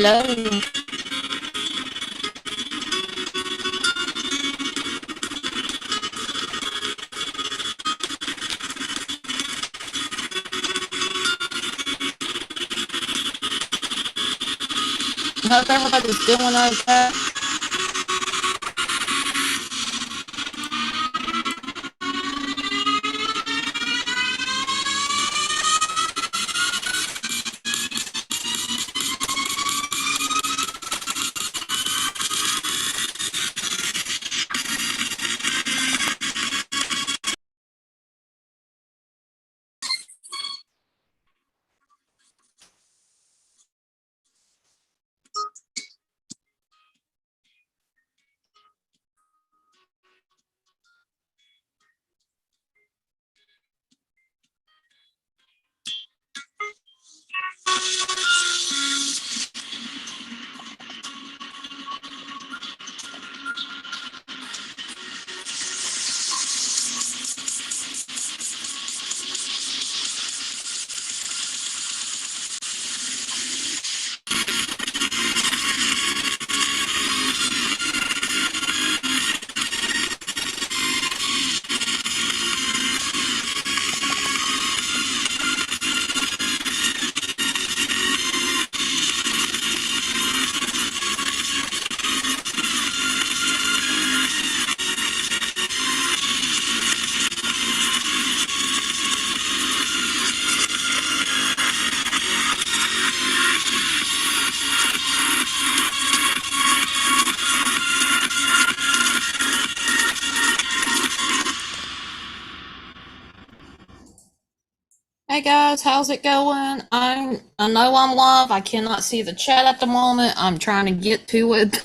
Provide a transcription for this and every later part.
Hello. Hope everybody's doing okay. Hey guys, how's it going? I know I'm live. I cannot see the chat at the moment. I'm trying to get to it.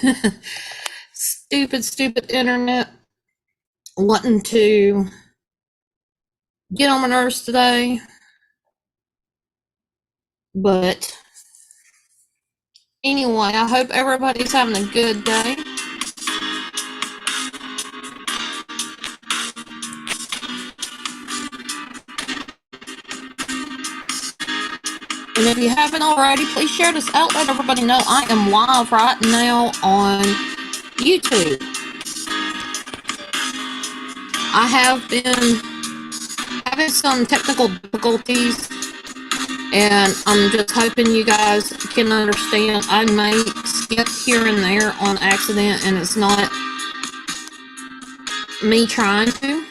Stupid internet wanting to get on my nerves today. But anyway, I hope everybody's having a good day. And if you haven't already, please share this out. Let everybody know I am live right now on YouTube. I have been having some technical difficulties, and I'm just hoping you guys can understand. I may skip here and there on accident, and it's not me trying to.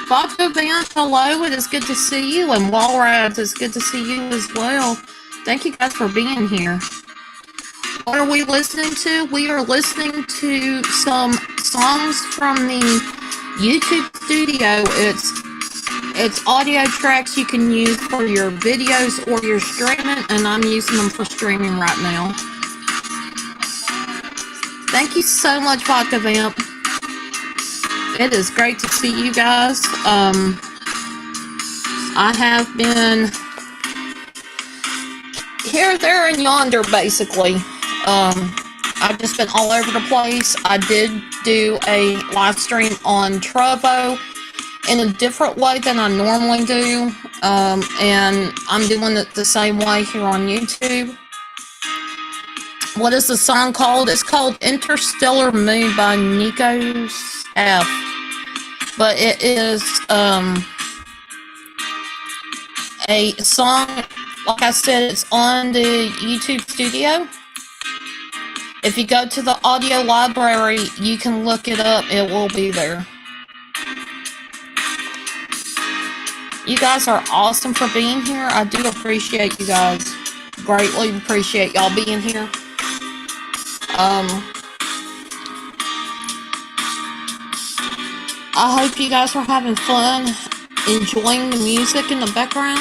Vodka Van, hello, it is good to see you, and Walrads, it's good to see you as well. Thank you guys for being here. What are we listening to? We are listening to some songs from the YouTube studio. It's audio tracks you can use for your videos or your streaming, and I'm using them for streaming right now. Thank you so much, Vodka Vamp. It is great to see you guys. I have been here, there, and yonder, basically. I've just been all over the place. I did do a live stream on Trovo in a different way than I normally do, and I'm doing it the same way here on YouTube. What is the song called? It's called Interstellar Mood by Nikos F. But it is a song, like I said, it's on the YouTube studio. If you go to the audio library, you can look it up. It will be there. You guys are awesome for being here. I do appreciate you guys. Greatly appreciate y'all being here. I hope you guys are having fun, enjoying the music in the background.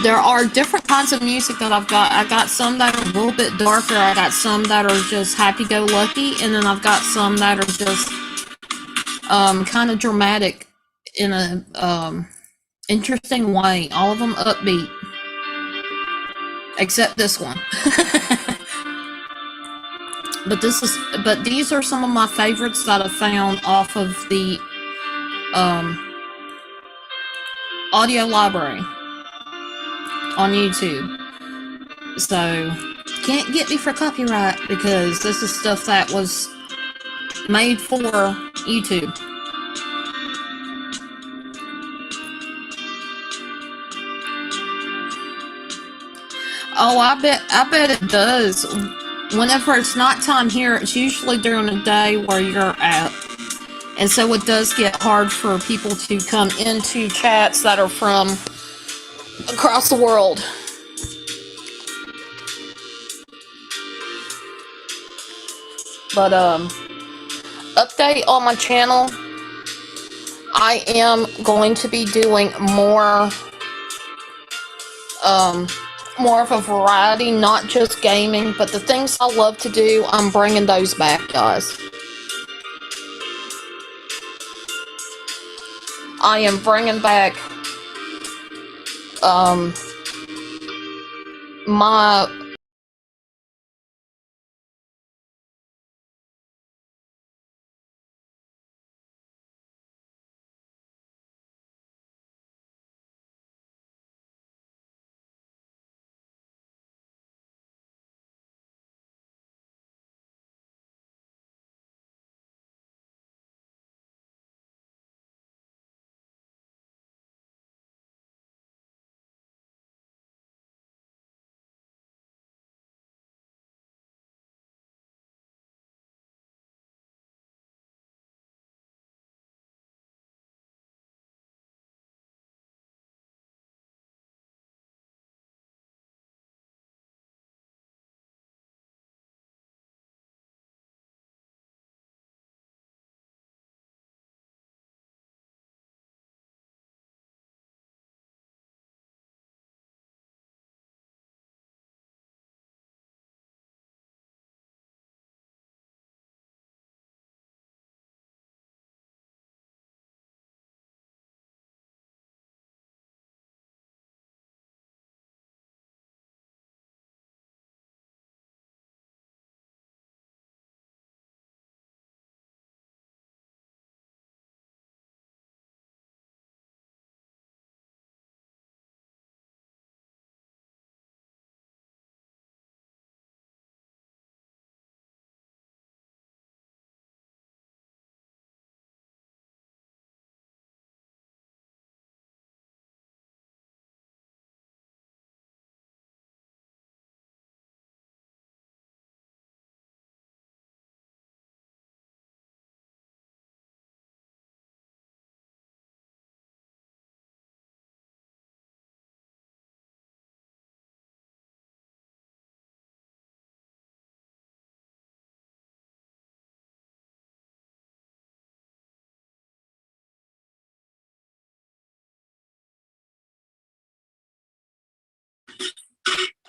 There are different kinds of music that I've got. I got some that are a little bit darker. I got some that are just happy-go-lucky, and then I've got some that are just kind of dramatic in a Interesting way. All of them upbeat. Except this one. But these are some of my favorites that I found off of the um audio library on YouTube. So can't get me for copyright because this is stuff that was made for YouTube. Oh, I bet it does. Whenever it's nighttime here, it's usually during the day where you're at. And so it does get hard for people to come into chats that are from across the world. But update on my channel. I am going to be doing more of a variety, not just gaming, but the things I love to do, I'm bringing those back, guys. I am bringing back my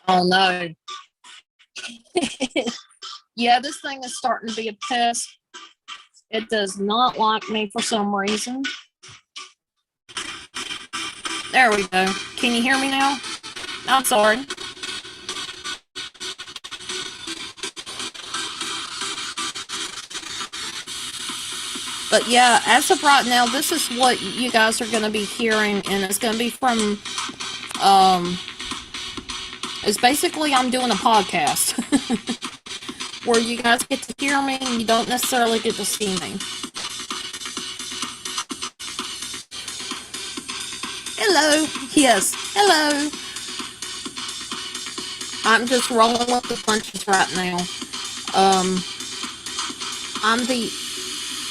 oh no. Yeah, this thing is starting to be a pest. It does not like me for some reason. There we go. Can you hear me now? I'm sorry. But yeah, as of right now, this is what you guys are going to be hearing, and it's going to be from, it's basically I'm doing a podcast where you guys get to hear me and you don't necessarily get to see me. Hello. Yes. Hello. I'm just rolling with the punches right now. I'm the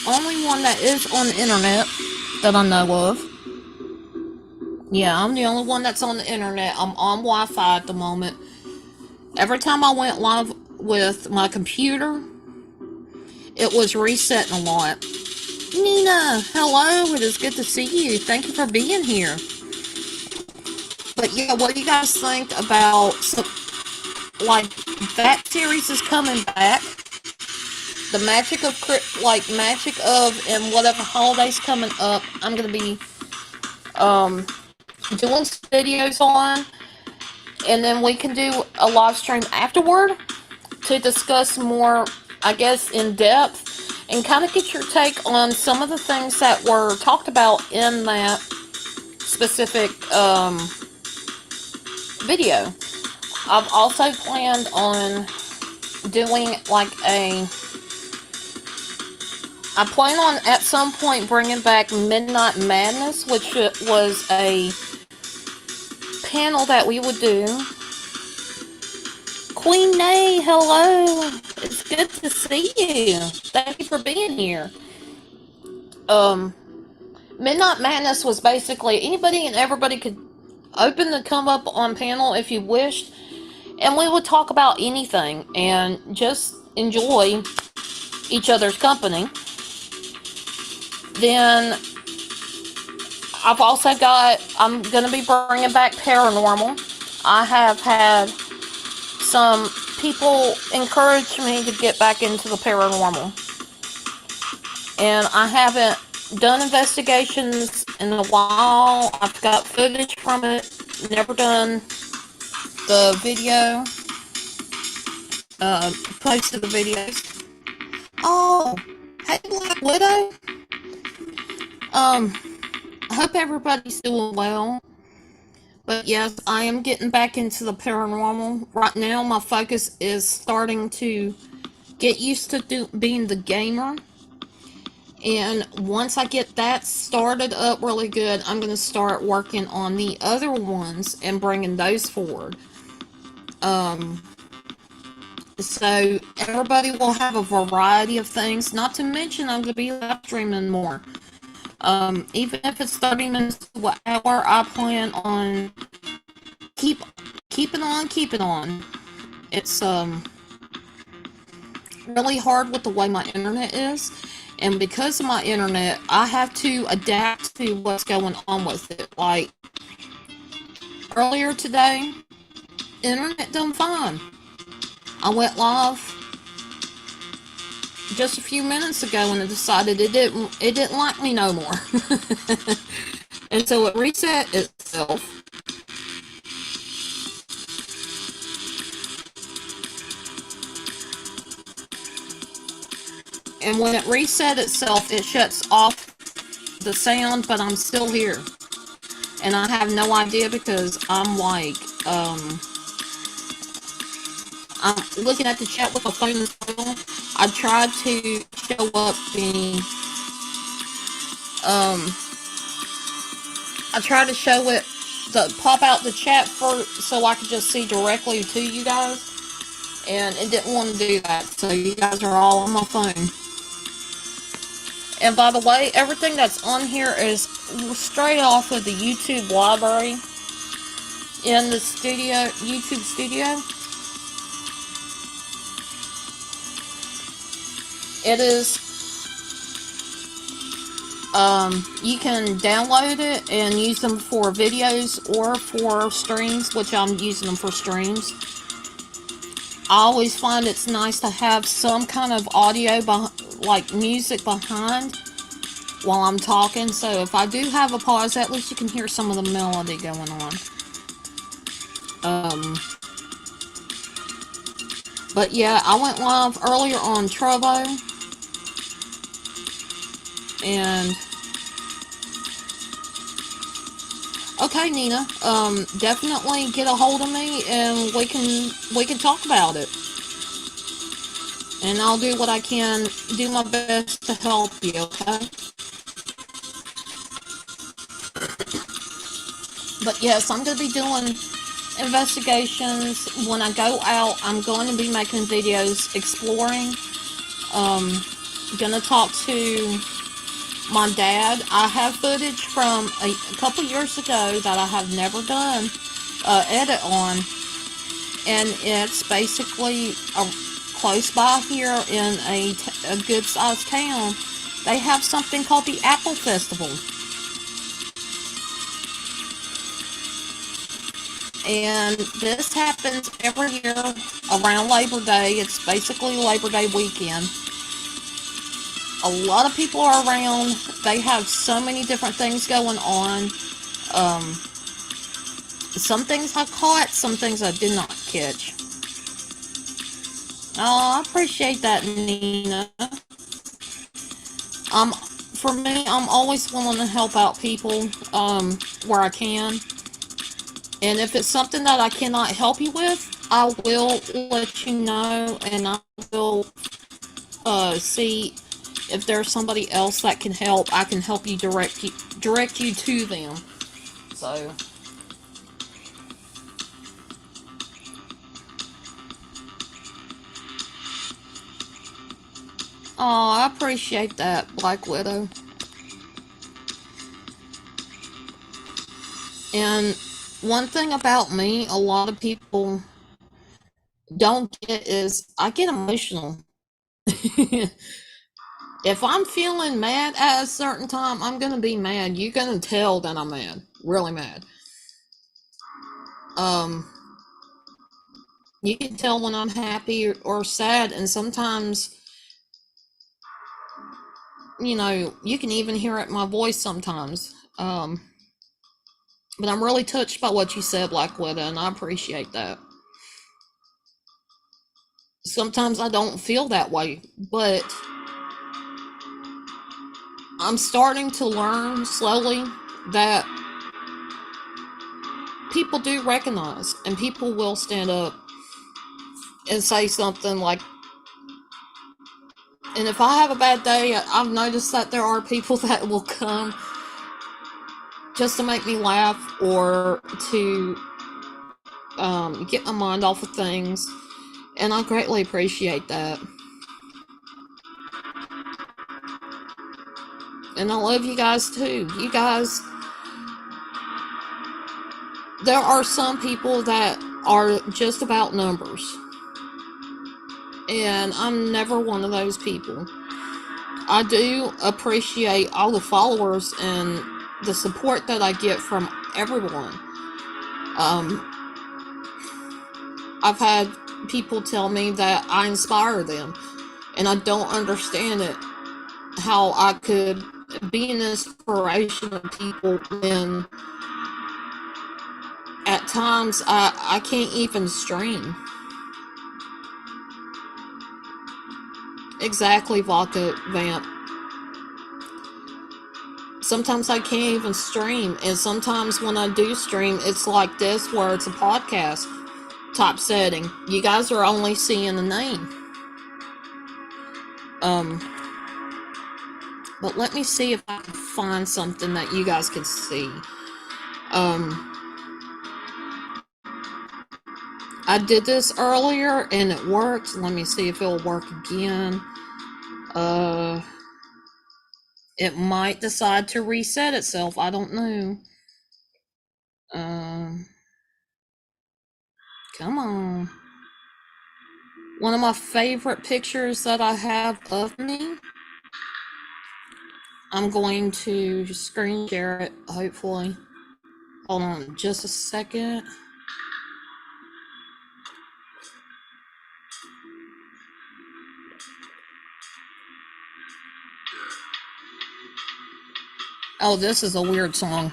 only one that is on the internet that I know of. Yeah, I'm the only one that's on the internet. I'm on Wi-Fi at the moment. Every time I went live with my computer, it was resetting a lot. Nina, hello. It is good to see you. Thank you for being here. But yeah, what do you guys think about like that series is coming back? The magic of and whatever holidays coming up, I'm gonna be doing some videos on, and then we can do a live stream afterward to discuss more, I guess, in depth and kind of get your take on some of the things that were talked about in that specific video. I've also planned on doing like I plan on at some point bringing back Midnight Madness, which was a panel that we would do. Queen Nay, hello. It's good to see you. Thank you for being here. Midnight Madness was basically anybody and everybody could open to come up on panel if you wished, and we would talk about anything and just enjoy each other's company. Then I'm going to be bringing back paranormal. I have had some people encourage me to get back into the paranormal, and I haven't done investigations in a while. I've got footage from it, never done the video, posted the videos. Oh, hey Black Widow. I hope everybody's doing well. But yes, I am getting back into the paranormal. Right now, my focus is starting to get used to being the gamer. And once I get that started up really good, I'm going to start working on the other ones and bringing those forward. So everybody will have a variety of things. Not to mention, I'm going to be live streaming more. Even if it's 30 minutes to an hour, I plan on keeping on. It's really hard with the way my internet is, and because of my internet, I have to adapt to what's going on with it. Like earlier today, internet done fine. I went live just a few minutes ago and it decided it didn't like me no more. And so it reset itself. And when it reset itself, it shuts off the sound, but I'm still here. And I have no idea because I'm like, I'm looking at the chat with my phone as well. I tried to show up I tried to show it, pop out the chat so I could just see directly to you guys. And it didn't want to do that, so you guys are all on my phone. And by the way, everything that's on here is straight off of the YouTube library in the studio, YouTube studio. It is, you can download it and use them for videos or for streams, which I'm using them for streams. I always find it's nice to have some kind of audio, like music behind while I'm talking. So if I do have a pause, at least you can hear some of the melody going on. But yeah, I went live earlier on Trovo. And okay, Nina, definitely get a hold of me and we can talk about it. And I'll do what I can, do my best to help you, okay? But yes, I'm going to be doing investigations. When I go out, I'm going to be making videos exploring. Gonna talk to my dad. I have footage from a couple years ago that I have never done edit on, and it's basically close by here in a good sized town. They have something called the Apple Festival, and this happens every year around Labor Day. It's basically Labor Day weekend. A lot of people are around. They have so many different things going on. Some things I caught, some things I did not catch. Oh, I appreciate that, Nina. For me, I'm always willing to help out people where I can. And if it's something that I cannot help you with, I will let you know, and I will see if there's somebody else that can help. I can help you direct you to them. So. Oh, I appreciate that, Black Widow. And one thing about me, a lot of people don't get is I get emotional. If I'm feeling mad at a certain time, I'm gonna be mad. You're gonna tell that I'm mad, really mad. Um, you can tell when I'm happy or sad, and sometimes, you can even hear it in my voice sometimes. But I'm really touched by what you said, Black Widow, and I appreciate that. Sometimes I don't feel that way, but I'm starting to learn slowly that people do recognize and people will stand up and say something like, and if I have a bad day, I've noticed that there are people that will come just to make me laugh or to get my mind off of things, and I greatly appreciate that. And I love you guys too. You guys, there are some people that are just about numbers, and I'm never one of those people. I do appreciate all the followers and the support that I get from everyone. I've had people tell me that I inspire them, and I don't understand it. How I could be an inspiration to people when at times I can't even stream. Exactly, Vodka Vamp. Sometimes I can't even stream, and sometimes when I do stream, it's like this where it's a podcast type setting. You guys are only seeing the name. But let me see if I can find something that you guys can see. I did this earlier and it worked. Let me see if it'll work again. It might decide to reset itself. I don't know. Come on. One of my favorite pictures that I have of me. I'm going to screen share it, hopefully. Hold on just a second. Oh, this is a weird song,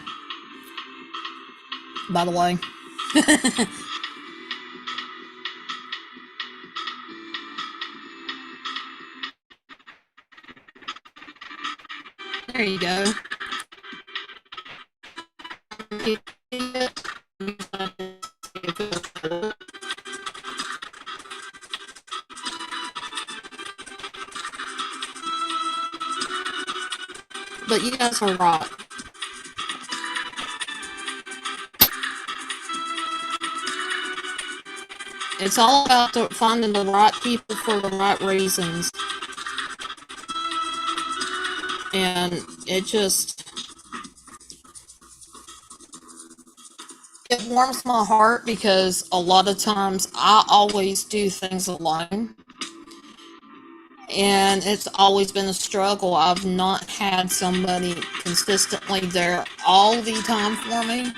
by the way. There you go. But you guys are right. It's all about finding the right people for the right reasons. And it warms my heart because a lot of times I always do things alone. And it's always been a struggle. I've not had somebody consistently there all the time for me.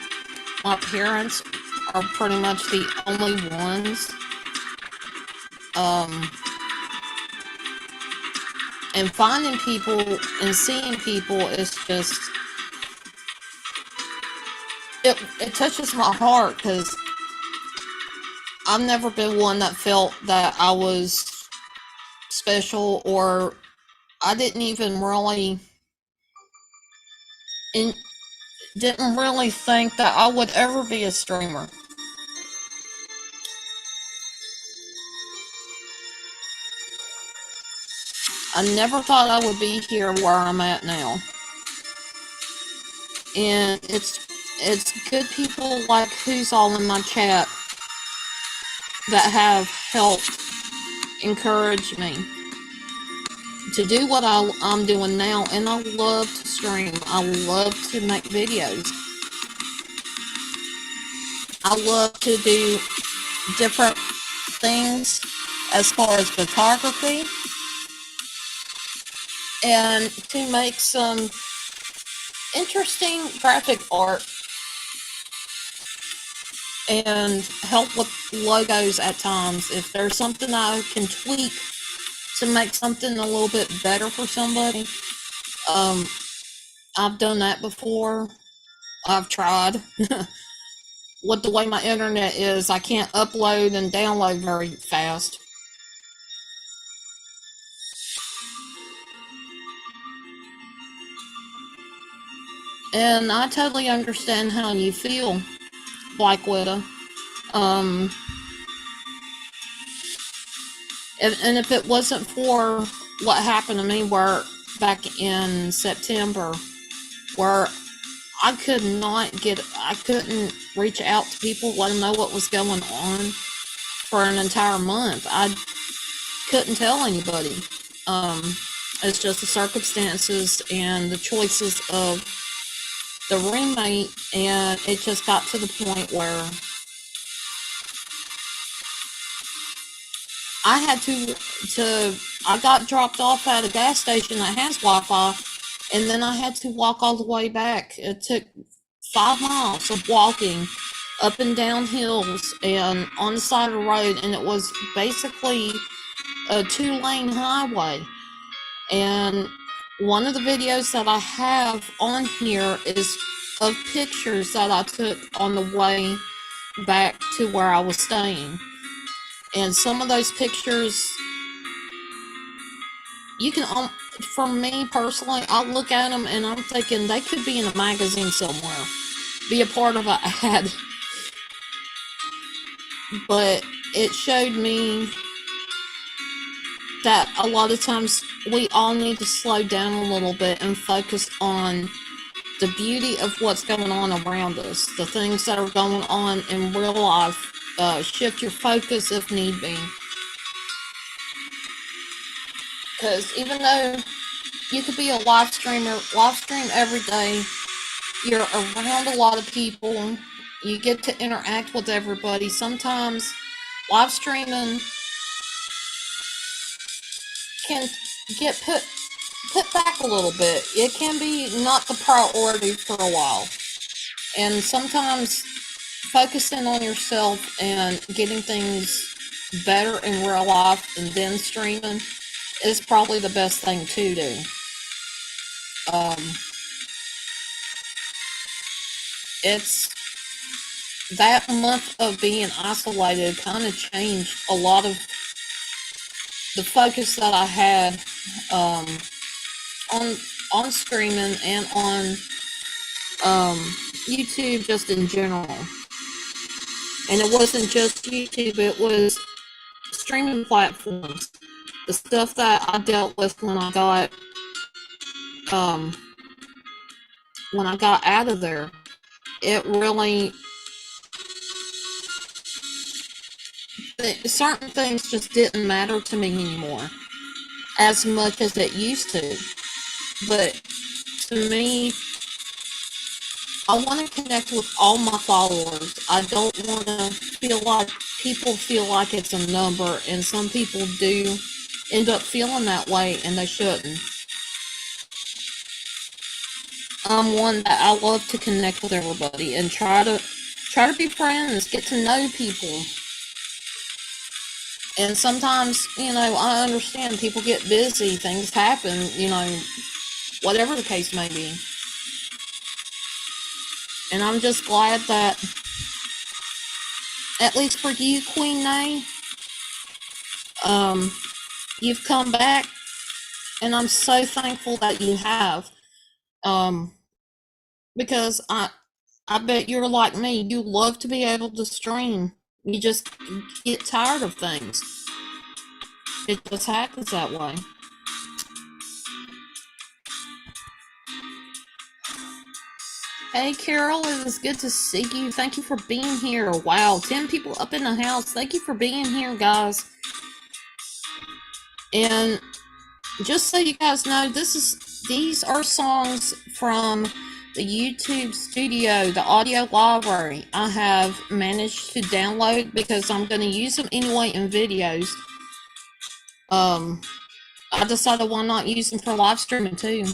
My parents are pretty much the only ones. And finding people and seeing people is just, it touches my heart because I've never been one that felt that I was special, or I didn't even really in, didn't really think that I would ever be a streamer. I never thought I would be here where I'm at now. And it's good people like who's all in my chat that have helped encourage me to do what I'm doing now. And I love to stream. I love to make videos. I love to do different things as far as photography and to make some interesting graphic art and help with logos at times. If there's something I can tweak to make something a little bit better for somebody, I've done that before. I've tried. With the way my internet is, I can't upload and download very fast. And I totally understand how you feel, Black Widow. And if it wasn't for what happened to me where back in September, where I couldn't reach out to people, let them know what was going on for an entire month. I couldn't tell anybody. It's just the circumstances and the choices of the roommate, and it just got to the point where I had I got dropped off at a gas station that has Wi-Fi, and then I had to walk all the way back. It took 5 miles of walking up and down hills and on the side of the road, and it was basically a 2-lane highway. And one of the videos that I have on here is of pictures that I took on the way back to where I was staying. And some of those pictures, you can, for me personally, I look at them and I'm thinking they could be in a magazine somewhere, be a part of an ad. But it showed me that a lot of times we all need to slow down a little bit and focus on the beauty of what's going on around us, the things that are going on in real life. Shift your focus if need be. Because even though you could be a live stream every day, you're around a lot of people, you get to interact with everybody. Sometimes live streaming can get put back a little bit. It can be not the priority for a while. And sometimes focusing on yourself and getting things better in real life and then streaming is probably the best thing to do. It's that month of being isolated kind of changed a lot of the focus that I had on streaming and on YouTube just in general. And it wasn't just YouTube, it was streaming platforms. The stuff that I dealt with when I got out of there, it really, certain things just didn't matter to me anymore as much as it used to. But to me, I want to connect with all my followers. I don't want to feel like people feel like it's a number, and some people do end up feeling that way, and they shouldn't. I'm one that I love to connect with everybody and try to be friends, get to know people. And sometimes, I understand people get busy, things happen, whatever the case may be. And I'm just glad that, at least for you, Queen Nay, you've come back, and I'm so thankful that you have. Um, because I bet you're like me. You love to be able to stream. You just get tired of things. It just happens that way. Hey, Carol, it was good to see you. Thank you for being here. Wow, 10 people up in the house. Thank you for being here, guys. And just so you guys know, these are songs from the YouTube studio, the audio library I have managed to download because I'm going to use them anyway in videos. I decided why not use them for live streaming too.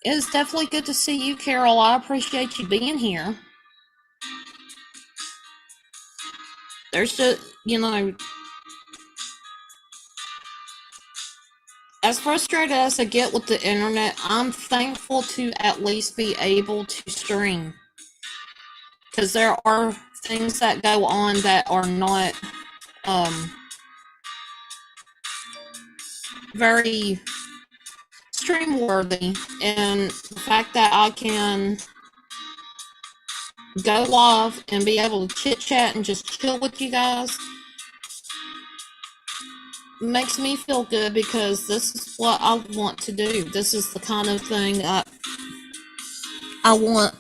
It's definitely good to see you, Carol. I appreciate you being here. There's just, as frustrated as I get with the internet, I'm thankful to at least be able to stream. Because there are things that go on that are not very stream worthy. And the fact that I can go live and be able to chit chat and just chill with you guys makes me feel good because this is what I want to do. This is the kind of thing I want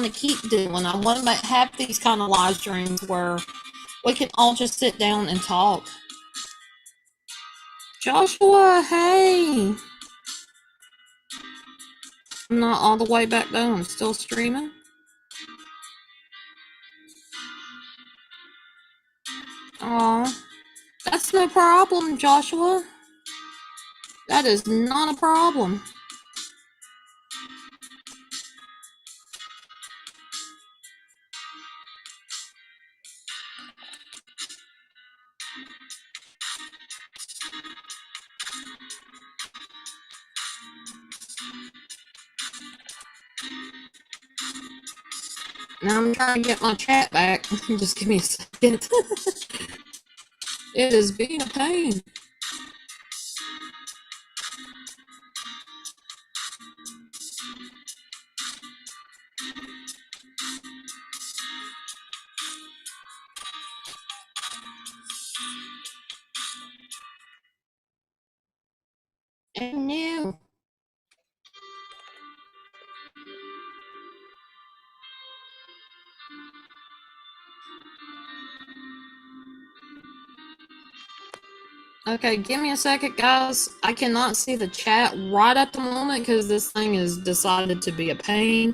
to keep doing. I want to have these kind of live streams where we can all just sit down and talk. Joshua, hey! I'm not all the way back down. I'm still streaming. Aw, that's no problem, Joshua. That is not a problem. Now I'm trying to get my chat back. Just give me a second. It is being a pain. And new. Okay, give me a second, guys. I cannot see the chat right at the moment because this thing has decided to be a pain.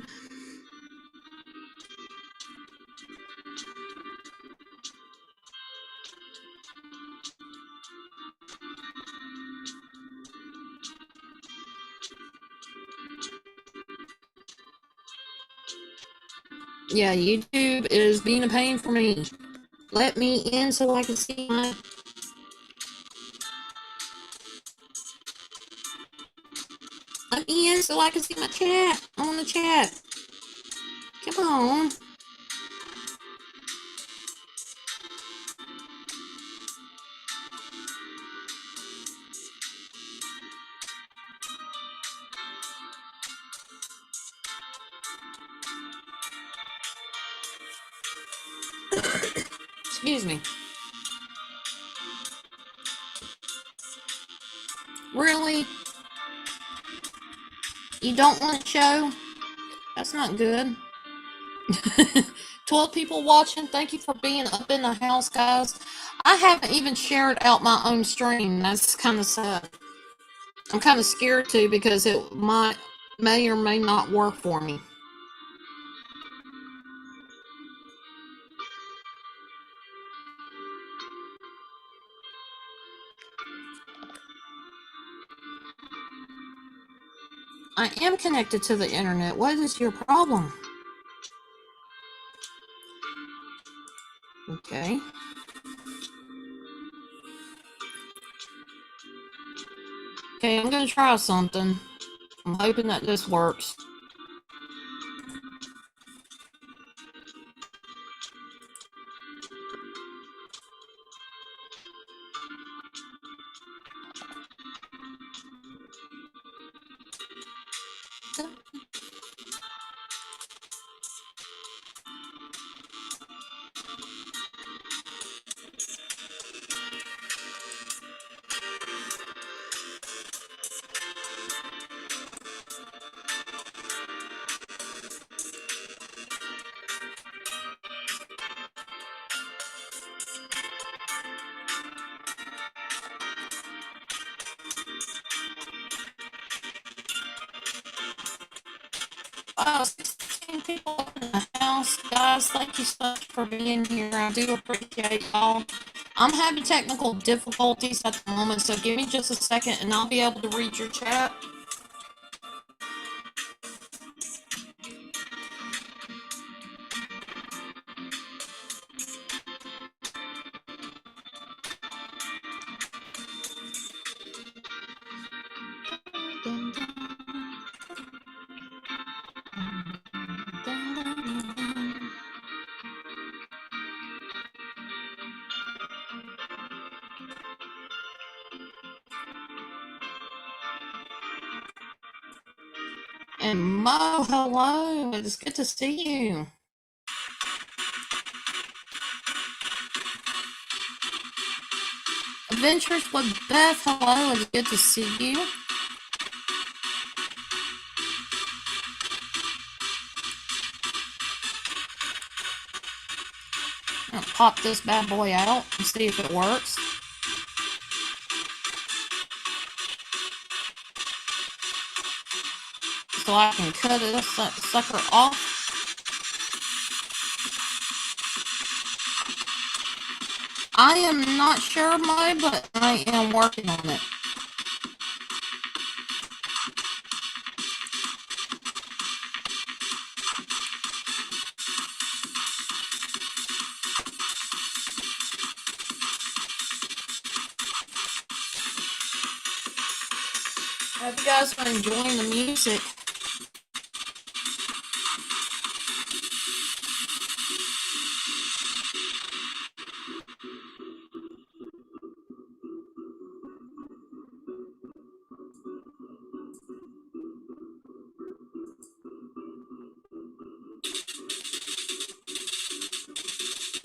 Yeah, YouTube is being a pain for me. Let me in so I can see my... Let me in so I can see my chat. I want to chat. Come on. Excuse me. Really? You don't want to show? That's not good. 12 people watching. Thank you for being up in the house, guys. I haven't even shared out my own stream. That's kind of sad. I'm kind of scared too because it may or may not work for me. I am connected to the internet. What is your problem? Okay. Okay, I'm gonna try something. I'm hoping that this works. Wow, 16 people in the house. Guys, thank you so much for being here. I do appreciate y'all. I'm having technical difficulties at the moment, so give me just a second and I'll be able to read your chat. And Mo, hello. It's good to see you. Adventures with Beth, hello. It's good to see you. I'm gonna pop this bad boy out and see if it works. So I can cut this sucker off. I am not sure, Mo, but I am working on it. I hope you guys are enjoying the music.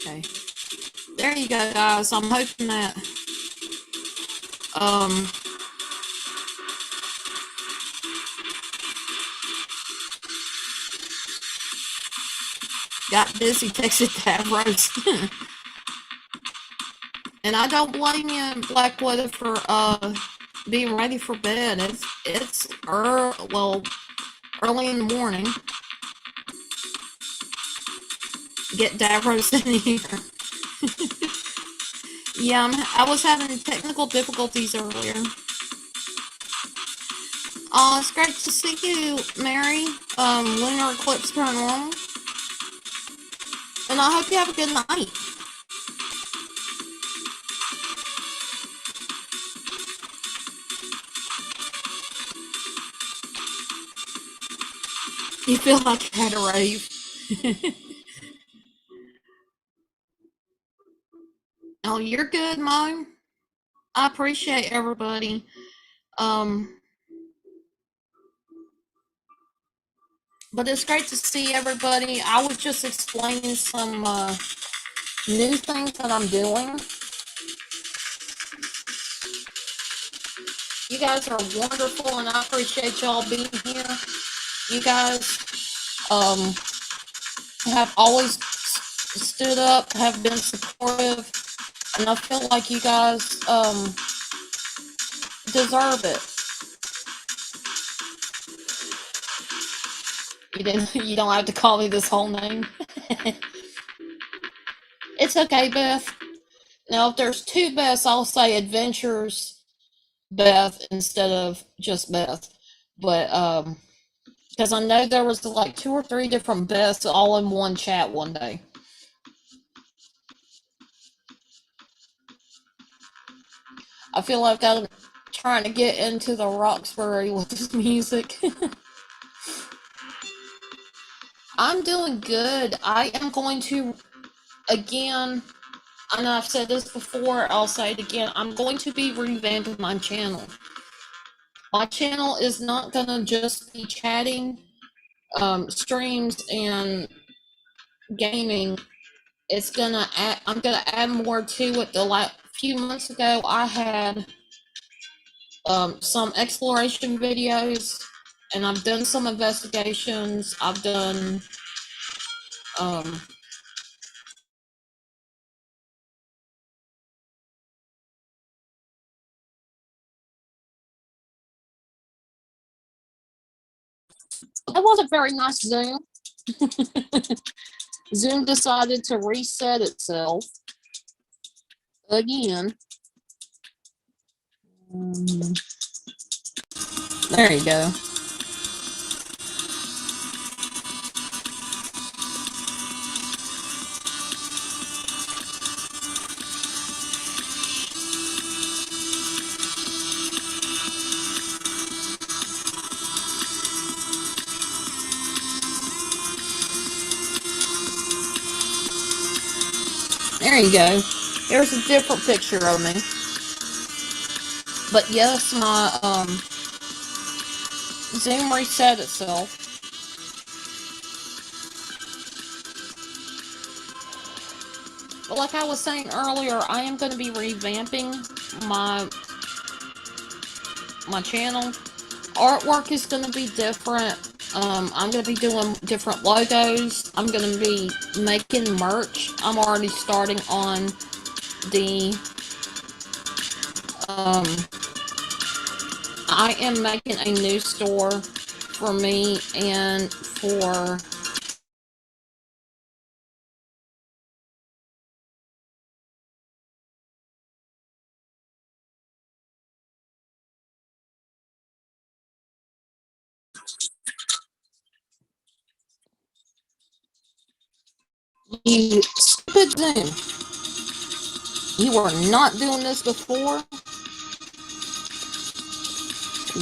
Okay. There you go, guys. I'm hoping that got busy texting Davros. And I don't blame you, Blackwater, for being ready for bed. It's early in the morning. Get Davros in here. Yeah, I was having technical difficulties earlier. It's great to see you, Mary. Lunar Eclipse Paranormal. And I hope you have a good night. You feel like you had a rave. Oh, you're good, Mo. I appreciate everybody. But it's great to see everybody. I was just explaining some new things that I'm doing. You guys are wonderful, and I appreciate y'all being here. You guys have always stood up, have been supportive, and I feel like you guys deserve it. You don't have to call me this whole name. It's okay, Beth. Now, if there's two Beths, I'll say Adventures Beth instead of just Beth. But because I know there was like 2 or 3 different Beths all in one chat one day. I feel like I've trying to get into the Roxbury with this music. I'm doing good. I am going to, again, I know I've said this before, I'll say it again. I'm going to be revamping my channel. My channel is not going to just be chatting, streams, and gaming. I'm gonna add more to it. The few months ago, I had some exploration videos, and I've done some investigations. I've done um, it wasn't very nice Zoom. Zoom decided to reset itself again. There you go. There you go. Here's a different picture of me. But yes, my Zoom reset itself. But like I was saying earlier, I am going to be revamping my channel. Artwork is going to be different. I'm going to be doing different logos. I'm going to be making merch. I'm already starting on the I am making a new store for me and for you stupid Zoom. You were not doing this before.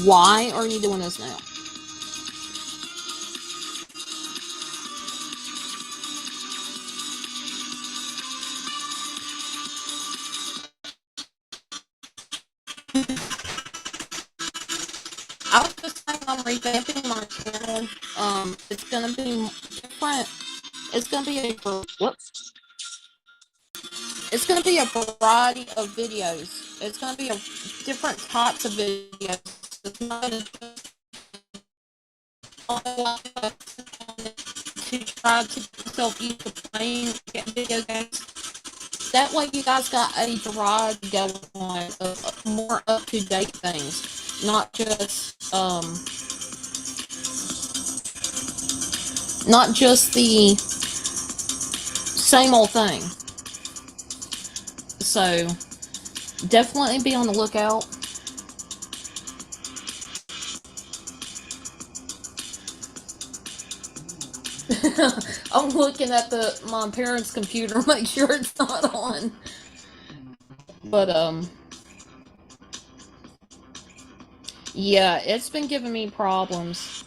Why are you doing this now? I was just saying I'm revamping my channel. It's gonna be different. It's gonna be whoops. It's gonna be a variety of videos. It's gonna be a different types of videos. It's not gonna to try to get myself used to playing video games. That way you guys got a variety going on of more up-to-date things. Not just the same old thing. So definitely be on the lookout. I'm looking at my parents' computer, make sure it's not on. But yeah, it's been giving me problems.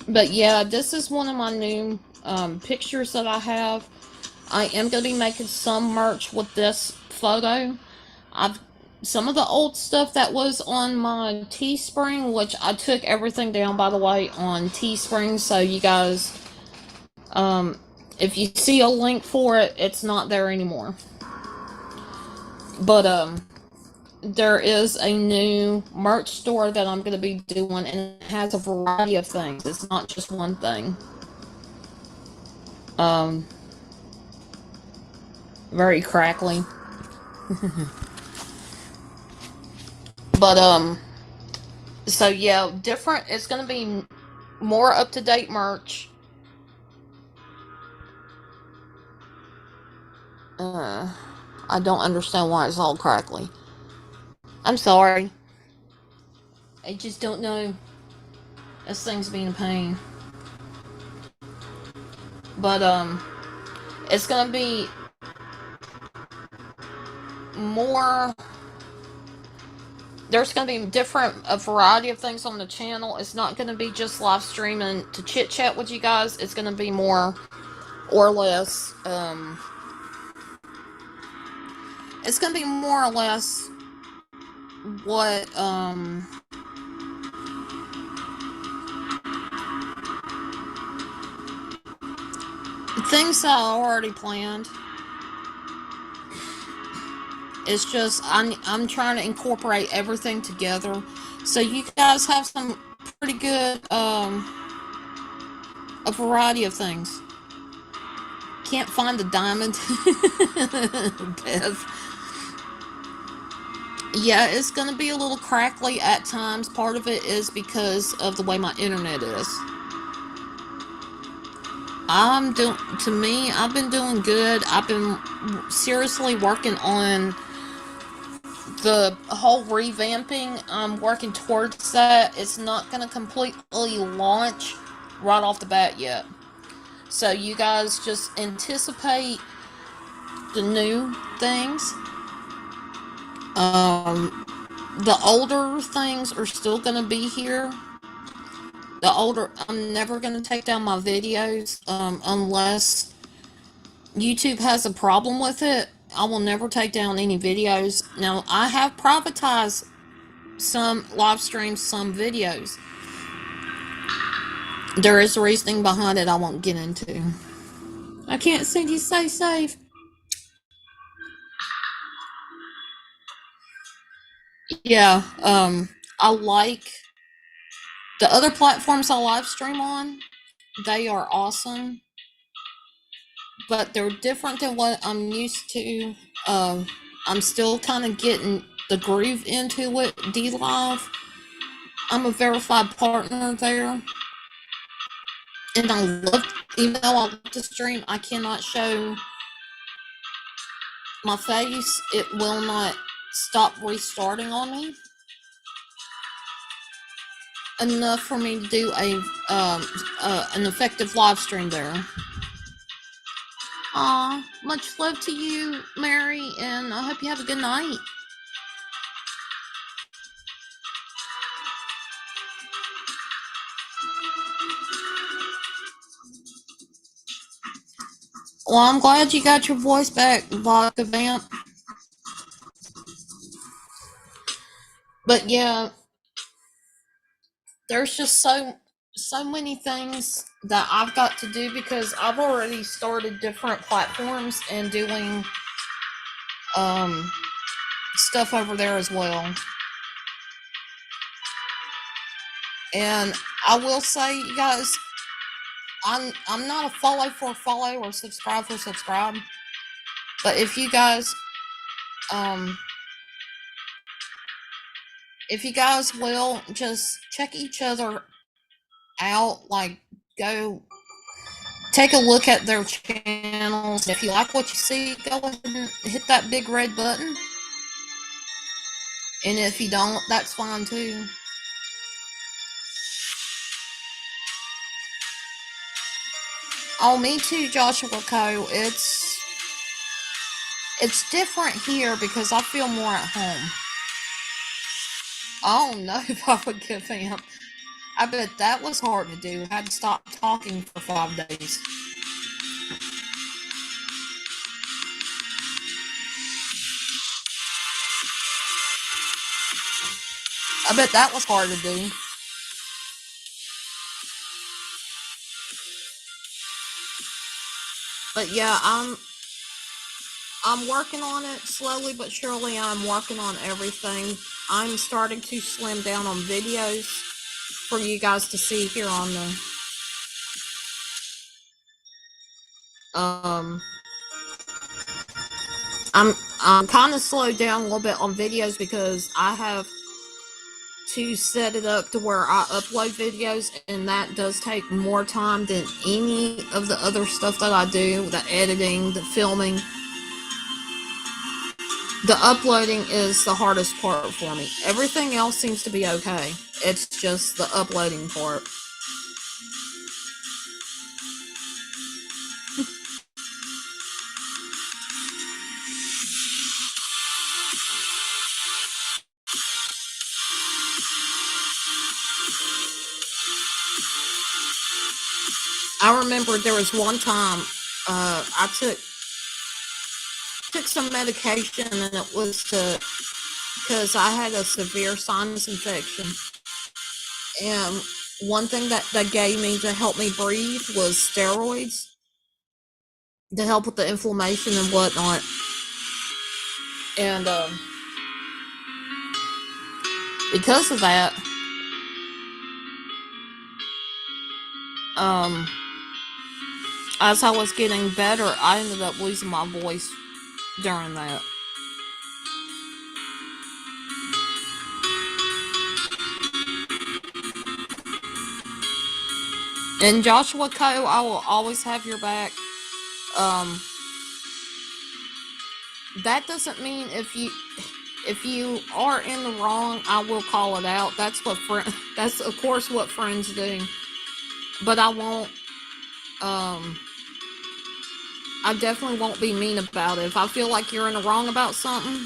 But yeah, this is one of my new pictures that I have. I am going to be making some merch with this photo. Some of the old stuff that was on my Teespring, which I took everything down, by the way, on Teespring, so you guys, if you see a link for it, it's not there anymore. But, there is a new merch store that I'm going to be doing, and it has a variety of things. It's not just one thing. Very crackly. But, so yeah, different. It's going to be more up-to-date merch. I don't understand why it's all crackly. I'm sorry. I just don't know. This thing's being a pain. But, it's going to be more there's going to be a variety of things on the channel. It's not going to be just live streaming to chit chat with you guys. It's going to be more or less, it's going to be more or less what, things that I already planned. It's just I'm trying to incorporate everything together, so you guys have some pretty good a variety of things. Can't find the diamond, Bev. Yeah, it's gonna be a little crackly at times. Part of it is because of the way my internet is. To me, I've been doing good. I've been seriously working on the whole revamping. I'm working towards that. It's not going to completely launch right off the bat yet. So you guys just anticipate the new things. The older things are still going to be here. I'm never going to take down my videos unless YouTube has a problem with it. I will never take down any videos. Now, I have privatized some live streams, some videos. There is a reasoning behind it I won't get into. I can't seem to stay safe. Yeah, I like the other platforms I live stream on. They are awesome, but they're different than what I'm used to. I'm still kind of getting the groove into it. DLive, I'm a verified partner there, and I love. Even though I love to stream, I cannot show my face. It will not stop restarting on me enough for me to do an effective live stream there. Aw, much love to you, Mary, and I hope you have a good night. Well, I'm glad you got your voice back, Vodka Vamp. But yeah, there's just so many things that I've got to do because I've already started different platforms and doing stuff over there as well. And I will say, you guys, I'm not a follow for follow or subscribe for subscribe. But if you guys will just check each other out, like go take a look at their channels. If you like what you see, go ahead and hit that big red button. And if you don't, that's fine too. Oh, me too, Joshua Co. It's different here because I feel more at home. Oh no, Papa Good Fam. I bet that was hard to do. I had to stop talking for 5 days. I bet that was hard to do. But yeah, I'm working on it slowly but surely. I'm working on everything. I'm starting to slim down on videos for you guys to see here on the I'm kind of slowed down a little bit on videos because I have to set it up to where I upload videos, and that does take more time than any of the other stuff that I do. The editing, the filming, the uploading is the hardest part for me. Everything else seems to be okay. It's just the uploading part. I remember there was one time I took some medication, and it was to because I had a severe sinus infection. And one thing that they gave me to help me breathe was steroids to help with the inflammation and whatnot. And because of that, um, as I was getting better, I ended up losing my voice during that. And Joshua Co., I will always have your back. Um, that doesn't mean if you are in the wrong, I will call it out. That's what that's of course what friends do. But I won't. Um, I definitely won't be mean about it. If I feel like you're in the wrong about something,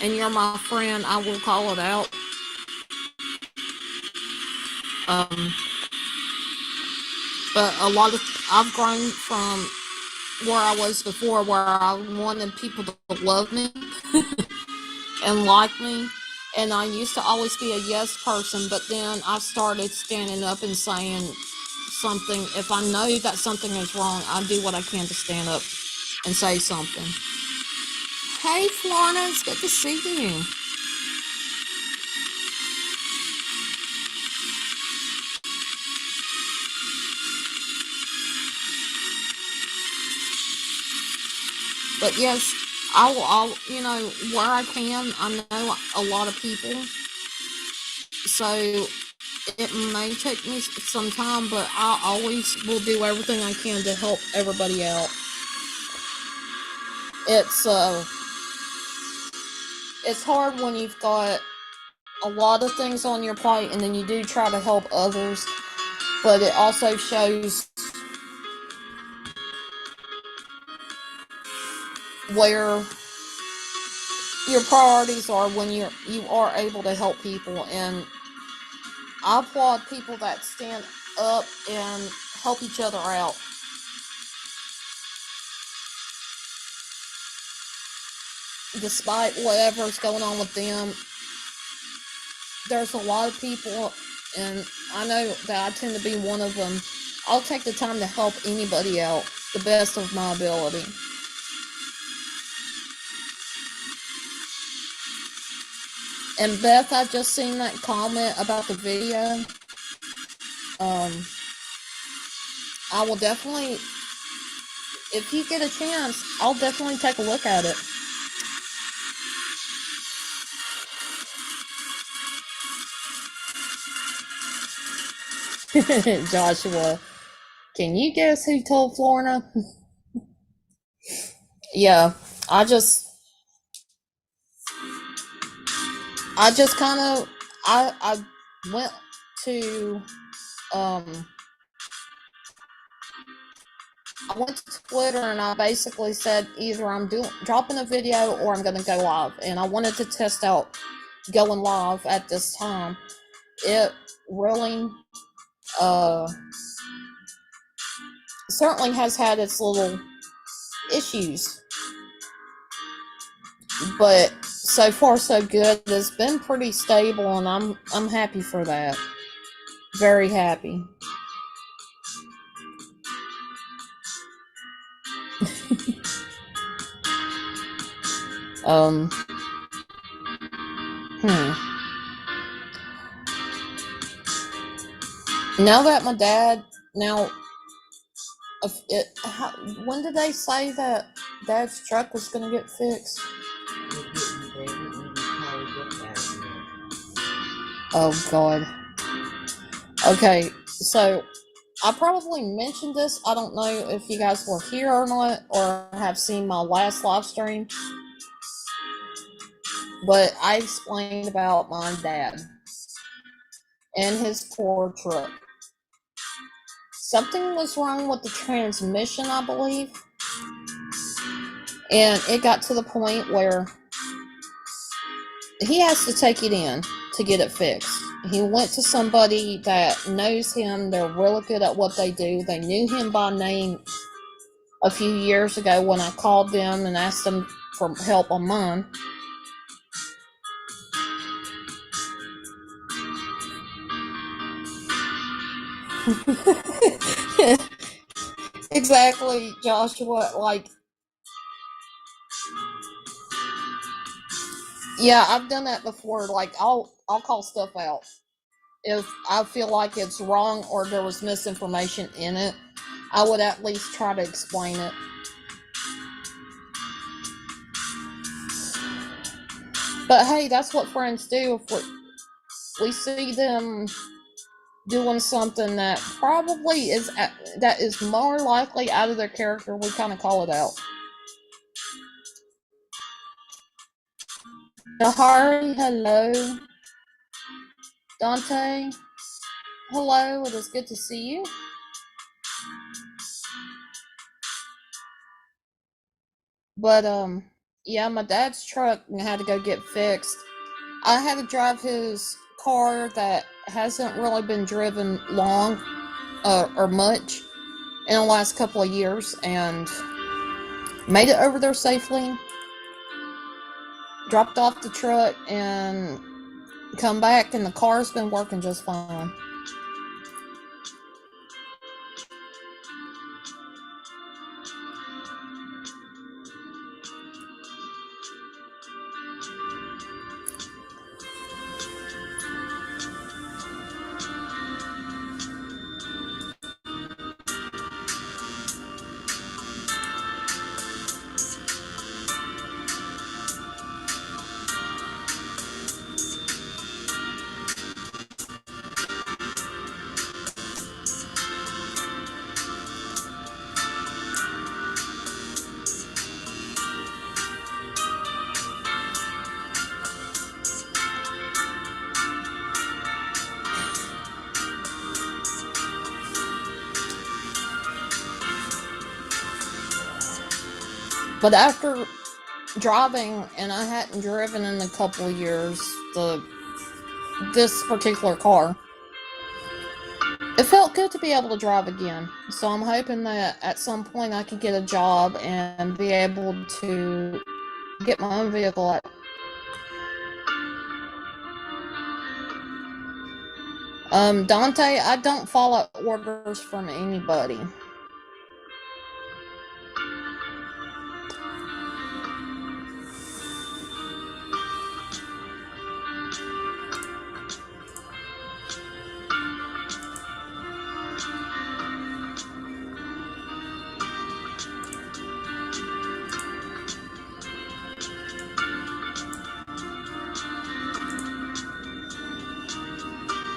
and you're my friend, I will call it out. Um, but I've grown from where I was before, where I wanted people to love me and like me. And I used to always be a yes person, but then I started standing up and saying something. If I know that something is wrong, I do what I can to stand up and say something. Hey, Florna, it's good to see you. But yes, where I can, I know a lot of people. So it may take me some time, but I always will do everything I can to help everybody out. It's it's hard when you've got a lot of things on your plate and then you do try to help others, but it also shows where your priorities are when you are able to help people. And I applaud people that stand up and help each other out. Despite whatever's going on with them, there's a lot of people, and I know that I tend to be one of them. I'll take the time to help anybody out the best of my ability. And Beth, I just seen that comment about the video. I will definitely, if you get a chance, I'll definitely take a look at it. Joshua, can you guess who told Florna? Yeah, I just kind of, I went to, um, I went to Twitter and I basically said either I'm dropping a video or I'm going to go live. And I wanted to test out going live at this time. It really, certainly has had its little issues, but so far so good. It's been pretty stable, and I'm happy for that. Very happy. um Now that my dad now when did they say that Dad's truck was going to get fixed? Oh God. Okay, so I probably mentioned this. I don't know if you guys were here or not, or have seen my last live stream, but I explained about my dad and his poor truck. Something was wrong with the transmission, I believe, and it got to the point where he has to take it in to get it fixed. He went to somebody that knows him. They're really good at what they do. They knew him by name a few years ago when I called them and asked them for help on mine. Exactly, Joshua. Like, yeah, I've done that before. Like, I'll call stuff out if I feel like it's wrong or there was misinformation in it. I would at least try to explain it. But hey, that's what friends do. If we see them doing something that probably that is more likely out of their character, we kind of call it out. Nahari, hello. Dante, hello. It is good to see you. But yeah, my dad's truck had to go get fixed. I had to drive his car that hasn't really been driven long or much in the last couple of years, and made it over there safely. Dropped off the truck and come back, and the car's been working just fine. But after driving, and I hadn't driven in a couple of years, this particular car, it felt good to be able to drive again. So I'm hoping that at some point I can get a job and be able to get my own vehicle. Dante, I don't follow orders from anybody.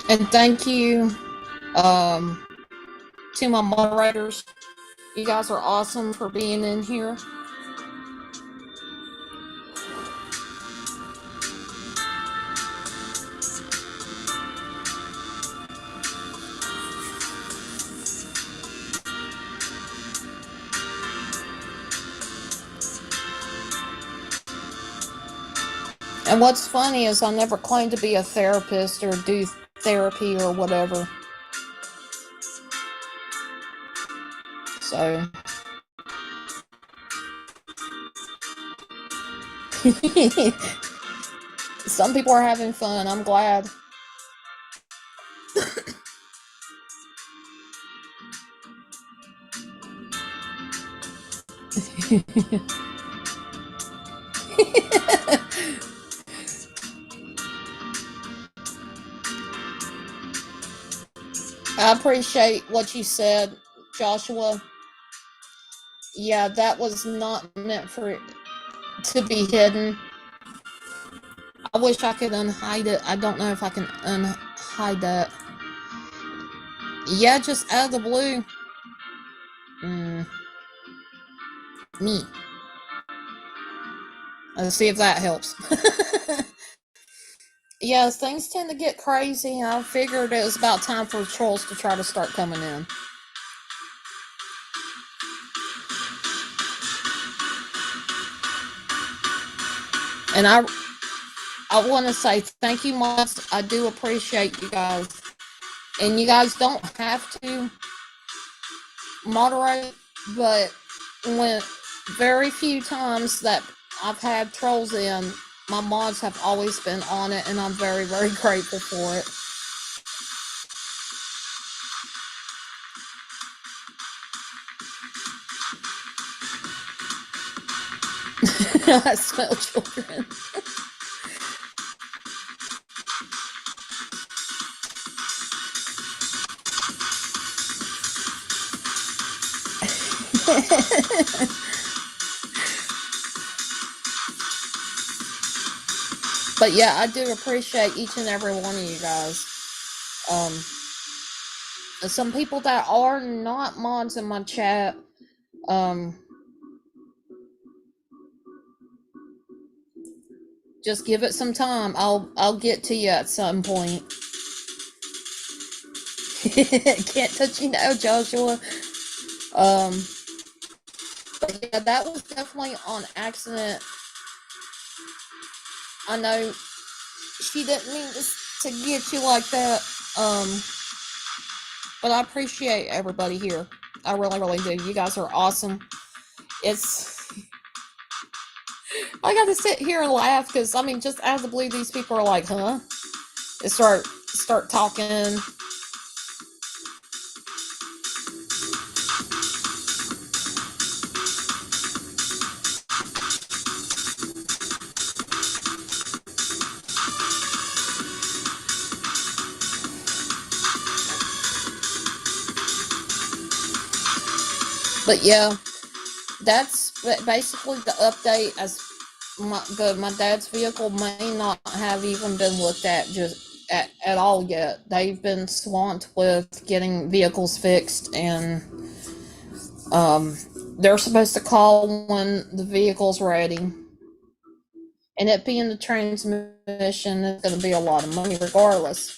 And thank you um, to my moderators. You guys are awesome for being in here. And what's funny is I never claimed to be a therapist or do therapy or whatever. So. Some people are having fun. I'm glad. I appreciate what you said, Joshua. Yeah, that was not meant for it to be hidden. I wish I could unhide it. I don't know if I can unhide that. Yeah, just out of the blue. Me. Let's see if that helps. Yeah, things tend to get crazy. I figured it was about time for trolls to try to start coming in. And I want to say thank you, mods. I do appreciate you guys. And you guys don't have to moderate, but when very few times that I've had trolls in, my mods have always been on it, and I'm very, very grateful for it. I smell children. But yeah, I do appreciate each and every one of you guys. Some people that are not mods in my chat, just give it some time. I'll get to you at some point. Can't touch you now, Joshua. But yeah, that was definitely on accident. I know she didn't mean to get you like that. But I appreciate everybody here. I really, really do. You guys are awesome. It's I got to sit here and laugh because I mean, just out of the blue, these people are like, "Huh?" They start talking. But yeah, that's basically the update. As my dad's vehicle may not have even been looked at at all yet. They've been swamped with getting vehicles fixed, and they're supposed to call when the vehicle's ready. And it being the transmission is going to be a lot of money regardless.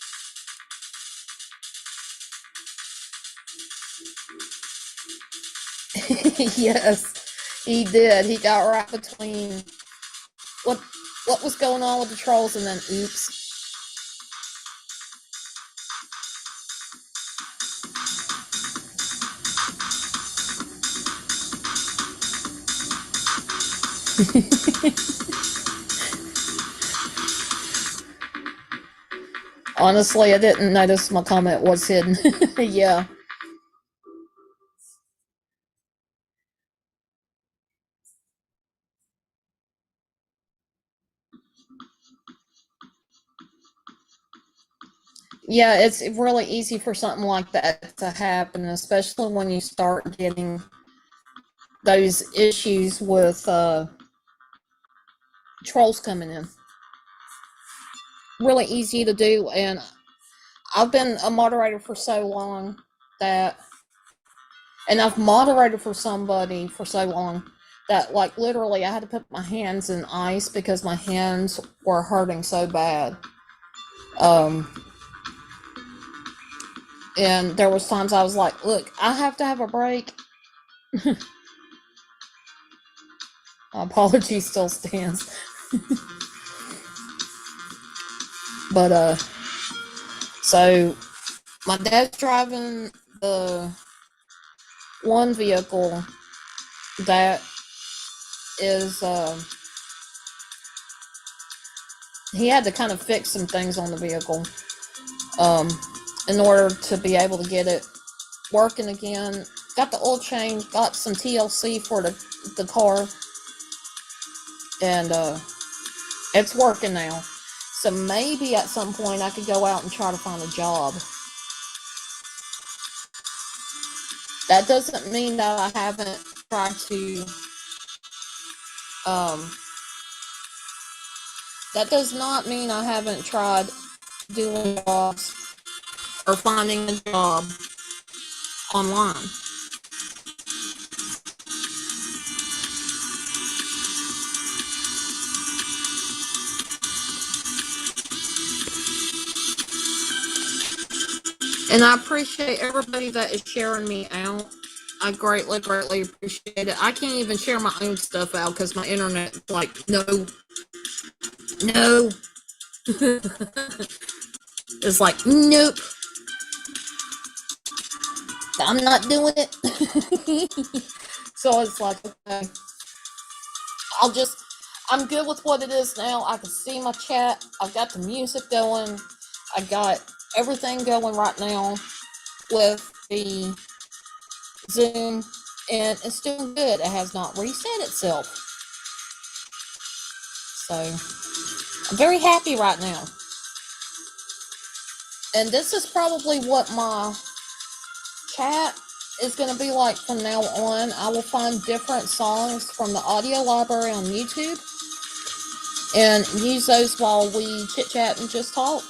Yes, he did. He got right between what was going on with the trolls, and then oops. Honestly, I didn't notice my comment was hidden. Yeah. Yeah, it's really easy for something like that to happen, especially when you start getting those issues with trolls coming in. Really easy to do, and I've been a moderator for so long that, and I've moderated for somebody for so long that, like, literally, I had to put my hands in ice because my hands were hurting so bad. And there was times I was like, look, I have to have a break. My apology still stands. But so my dad's driving the one vehicle that is he had to kind of fix some things on the vehicle in order to be able to get it working again. Got the oil change, got some TLC for the car, and it's working now. So maybe at some point I could go out and try to find a job. That doesn't mean that I haven't tried to that does not mean I haven't tried doing jobs or finding a job online. And I appreciate everybody that is sharing me out. I greatly, greatly appreciate it. I can't even share my own stuff out because my internet, like, no. It's like, nope, I'm not doing it. So it's like, okay, I'll just, I'm good with what it is now. I can see my chat. I've got the music going. I got everything going right now with the Zoom, and it's doing good. It has not reset itself. So I'm very happy right now. And this is probably what my chat is going to be like from now on. I will find different songs from the audio library on YouTube and use those while we chit chat and just talk.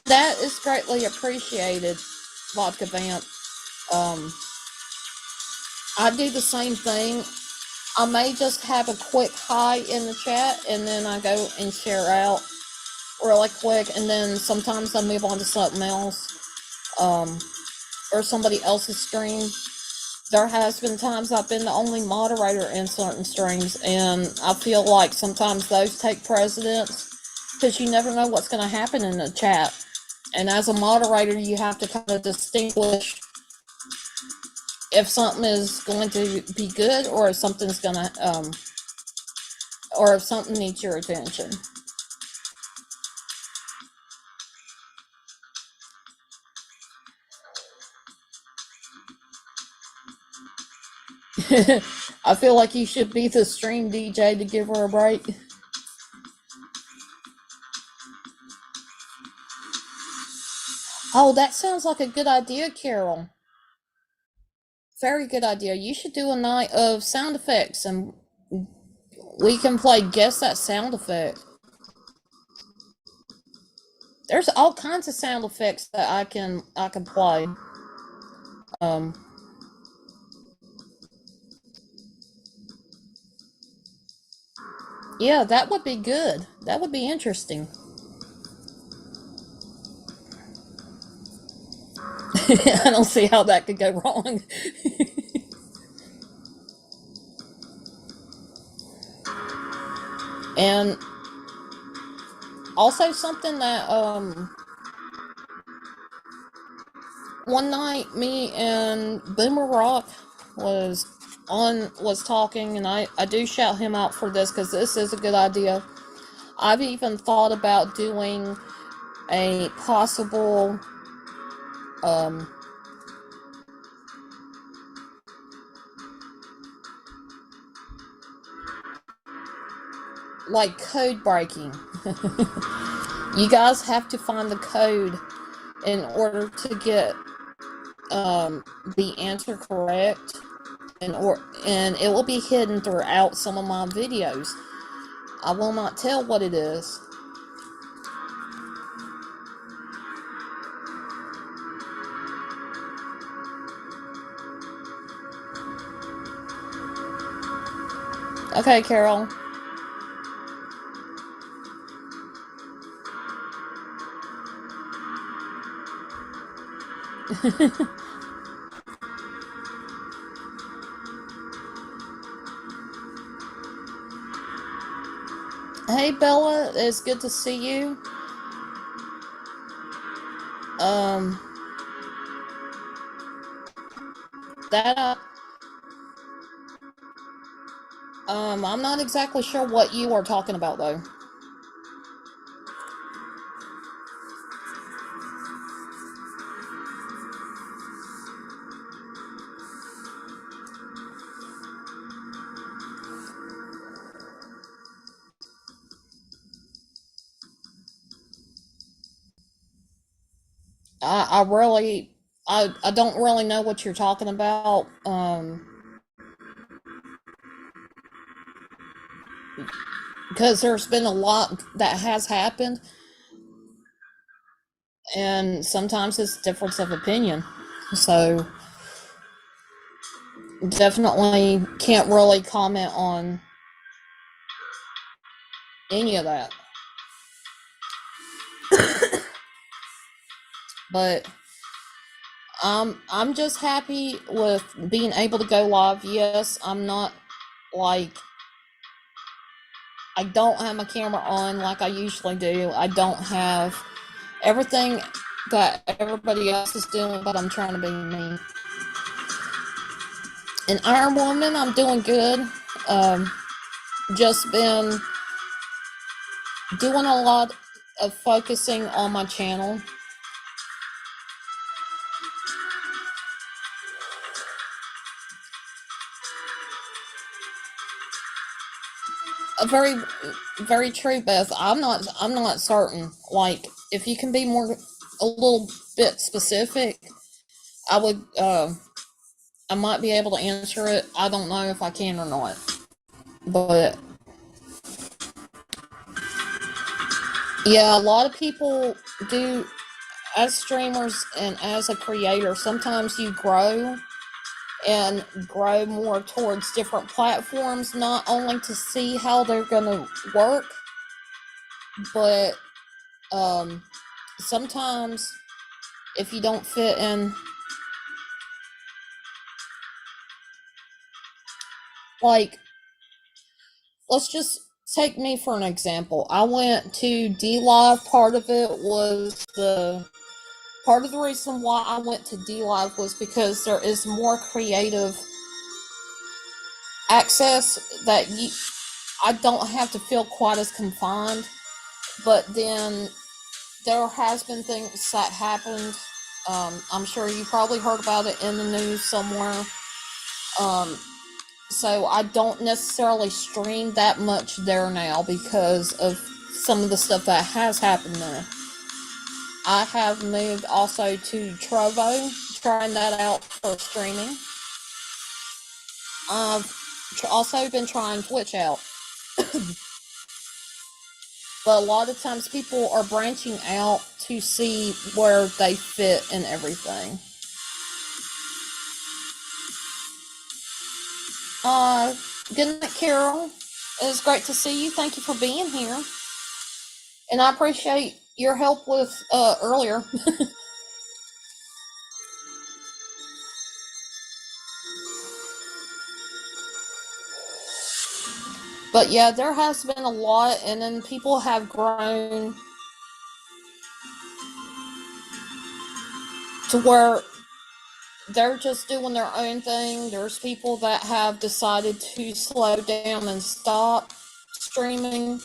That is greatly appreciated, Vodka Vamp. I do the same thing. I may just have a quick hi in the chat and then I go and share out really quick, and then sometimes I move on to something else, or somebody else's stream. There has been times I've been the only moderator in certain streams, and I feel like sometimes those take precedence because you never know what's going to happen in the chat. And as a moderator, you have to kind of distinguish if something is going to be good or if something's going to, or if something needs your attention. I feel like you should be the stream DJ to give her a break. Oh, that sounds like a good idea, Carol. Very good idea. You should do a night of sound effects and we can play Guess That Sound Effect. There's all kinds of sound effects that I can play. Yeah, that would be good. That would be interesting. I don't see how that could go wrong. And also something that one night me and Boomer Rock was talking, and I do shout him out for this because this is a good idea. I've even thought about doing a possible like code breaking. You guys have to find the code in order to get the answer correct, and it will be hidden throughout some of my videos. I will not tell what it is. Okay, Carol. Hey, Bella, it's good to see you. Um, that I'm not exactly sure what you are talking about though. I really, I don't really know what you're talking about. Because there's been a lot that has happened, and sometimes it's difference of opinion. So definitely can't really comment on any of that. But I'm just happy with being able to go live. Yes, I'm not like I don't have my camera on like I usually do. I don't have everything that everybody else is doing, but I'm trying to be me. And Iron Woman, I'm doing good. Um, just been doing a lot of focusing on my channel. A very true, Beth. I'm not certain. Like, if you can be more, a little bit specific, I would, I might be able to answer it. I don't know if I can or not. But, yeah, a lot of people do, as streamers and as a creator, sometimes you grow and grow more towards different platforms, not only to see how they're going to work, but sometimes if you don't fit in, like, let's just take me for an example. I went to D Live. Part of it was the part of the reason why I went to D Live was because there is more creative access that I don't have to feel quite as confined. But then there has been things that happened. I'm sure you probably heard about it in the news somewhere. Um, so I don't necessarily stream that much there now because of some of the stuff that has happened there. I have moved also to Trovo, trying that out for streaming. I've also been trying Twitch out. But a lot of times people are branching out to see where they fit in everything. Good night, Carol. It was great to see you. Thank you for being here. And I appreciate your help with earlier. But yeah, there has been a lot, and then people have grown to where they're just doing their own thing. There's people that have decided to slow down and stop streaming,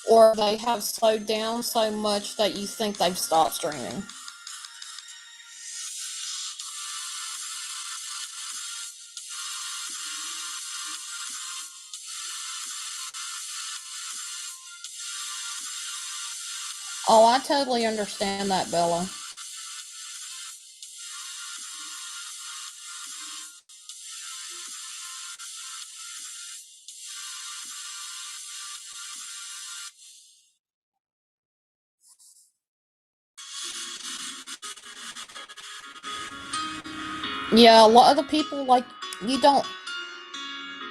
or they have slowed down so much that you think they've stopped streaming. Oh, I totally understand that, Bella. Yeah, a lot of the people, like, you don't,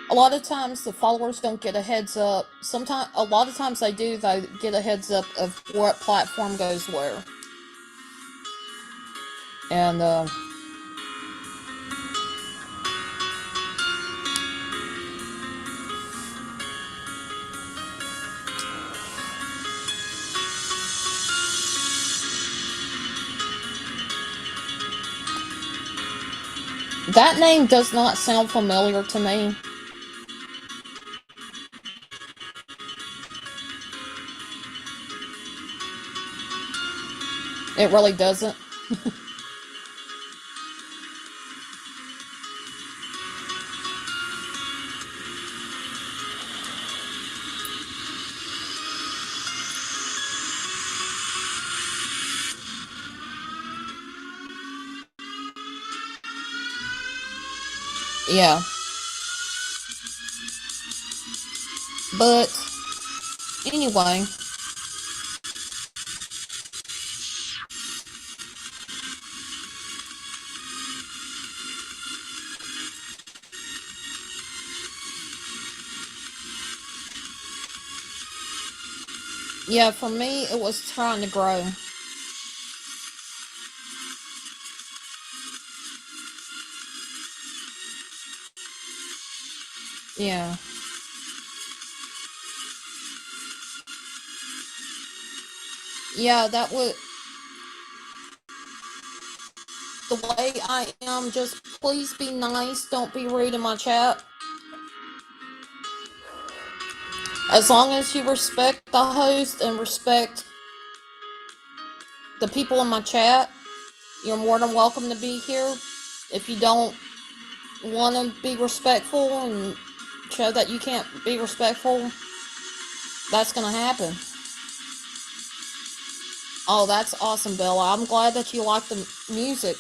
a lot of times the followers don't get a heads up. Sometimes, a lot of times they do, they get a heads up of what platform goes where. And, that name does not sound familiar to me. It really doesn't. Yeah. But, anyway. Yeah, for me, it was trying to grow. Yeah. Yeah, that was the way I am. Just please be nice. Don't be rude in my chat. As long as you respect the host and respect the people in my chat, you're more than welcome to be here. If you don't want to be respectful and show that you can't be respectful, that's going to happen. Oh, that's awesome, Bella. I'm glad that you like the music.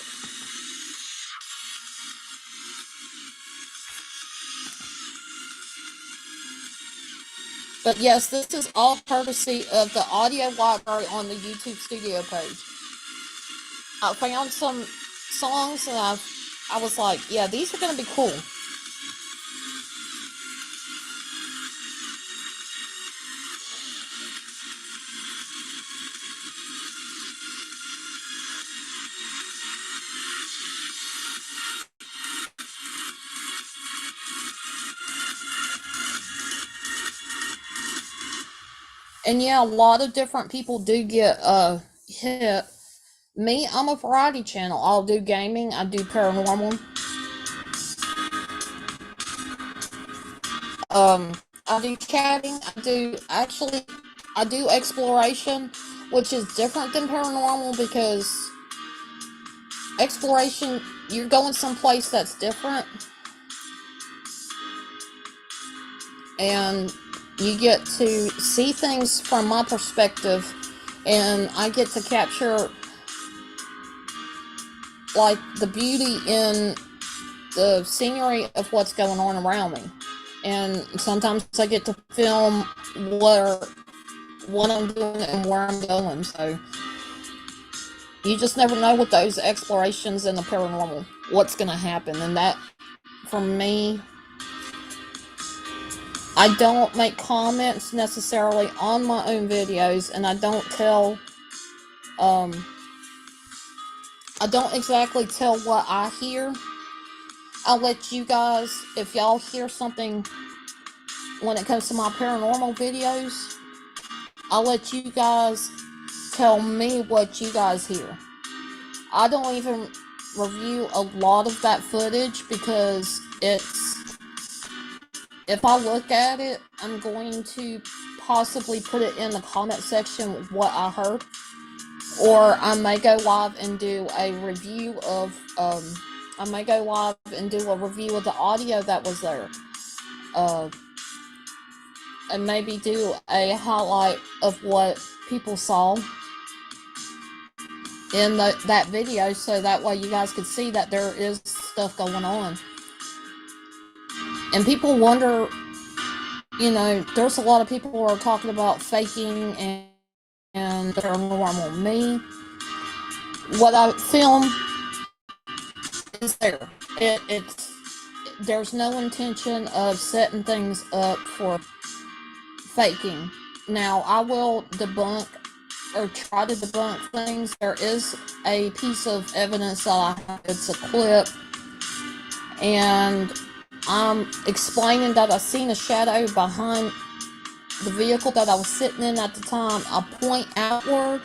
But yes, this is all courtesy of the audio library on the YouTube studio page. I found some songs and I was like, yeah, these are going to be cool. And yeah, a lot of different people do get hit. Me, I'm a variety channel. I'll do gaming, I do paranormal. Um, I do chatting. I do exploration, which is different than paranormal because exploration, you're going someplace that's different, and you get to see things from my perspective, and I get to capture like the beauty in the scenery of what's going on around me. And sometimes I get to film where what I'm doing and where I'm going. So you just never know with those explorations in the paranormal what's going to happen. And that, for me, I don't make comments necessarily on my own videos, and um, I don't exactly tell what I hear. I'll let you guys, if y'all hear something when it comes to my paranormal videos, I'll let you guys tell me what you guys hear. I don't even review a lot of that footage because if I look at it, I'm going to possibly put it in the comment section what I heard, or I may go live and do a review of I may go live and do a review of the audio that was there, uh, and maybe do a highlight of what people saw in that video, so that way you guys could see that there is stuff going on. And people wonder, there's a lot of people who are talking about faking and paranormal. Me, what I film is there. It's there's no intention of setting things up for faking. Now, I will debunk or try to debunk things. There is a piece of evidence that I have. It's a clip, and I'm explaining that I seen a shadow behind the vehicle that I was sitting in at the time. I point outward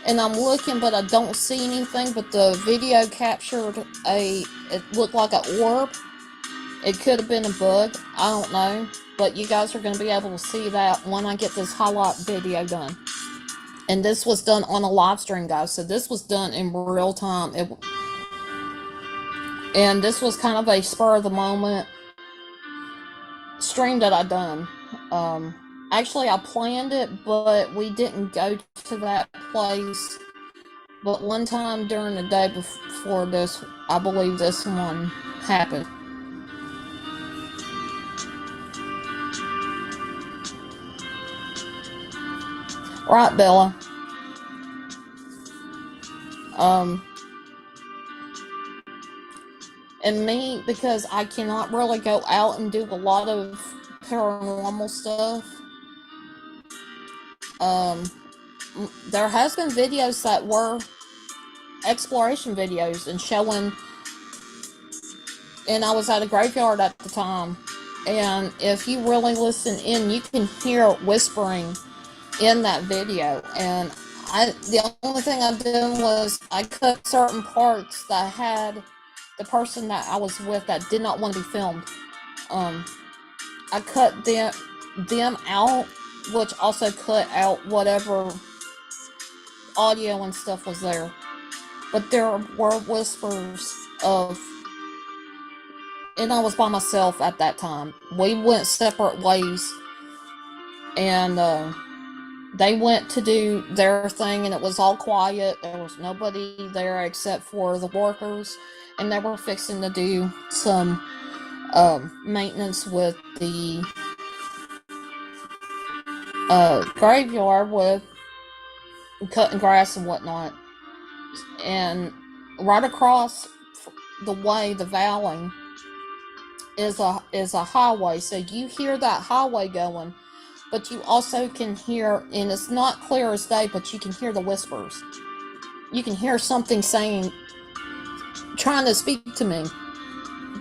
and I'm looking, but I don't see anything. But the video captured it looked like an orb. It could have been a bug. I don't know. But you guys are going to be able to see that when I get this highlight video done. And this was done on a live stream, guys. So this was done in real time. And this was kind of a spur of the moment stream that I done. Actually, I planned it, but we didn't go to that place. But one time during the day before this, I believe this one happened. Right, Bella. Um, and me, because I cannot really go out and do a lot of paranormal stuff, Um, there has been videos that were exploration videos and showing, and I was at a graveyard at the time, and if you really listen in, you can hear whispering in that video. And the only thing I did was I cut certain parts that had the person that I was with that did not want to be filmed. Um, I cut them out, which also cut out whatever audio and stuff was there. But there were whispers of, and I was by myself at that time. We went separate ways, and they went to do their thing, and it was all quiet. There was nobody there except for the workers, and they were fixing to do some maintenance with the graveyard, with cutting grass and whatnot. And right across the way, the valley, is a highway. So you hear that highway going, but you also can hear, and it's not clear as day, but you can hear the whispers. You can hear something saying, trying to speak to me,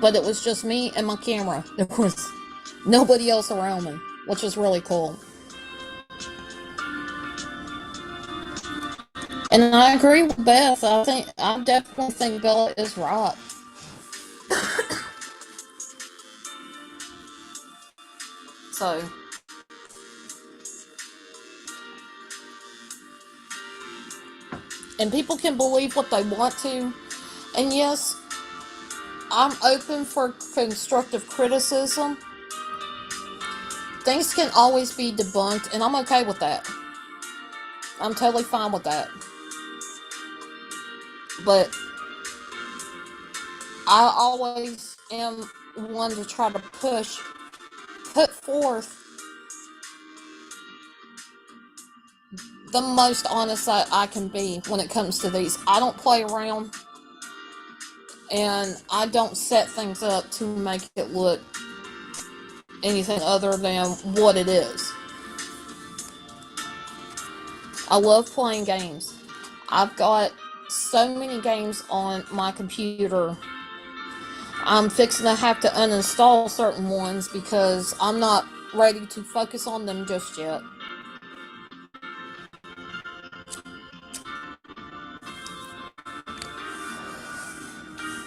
but it was just me and my camera. There was nobody else around me, which was really cool. And I agree with Beth. I definitely think Bella is right. So, and people can believe what they want to. And yes, I'm open for constructive criticism. Things can always be debunked, and I'm okay with that. I'm totally fine with that. But I always am one to try to put forth the most honest that I can be when it comes to these. I don't play around, and I don't set things up to make it look anything other than what it is. I love playing games. I've got so many games on my computer. I'm fixing to have to uninstall certain ones because I'm not ready to focus on them just yet.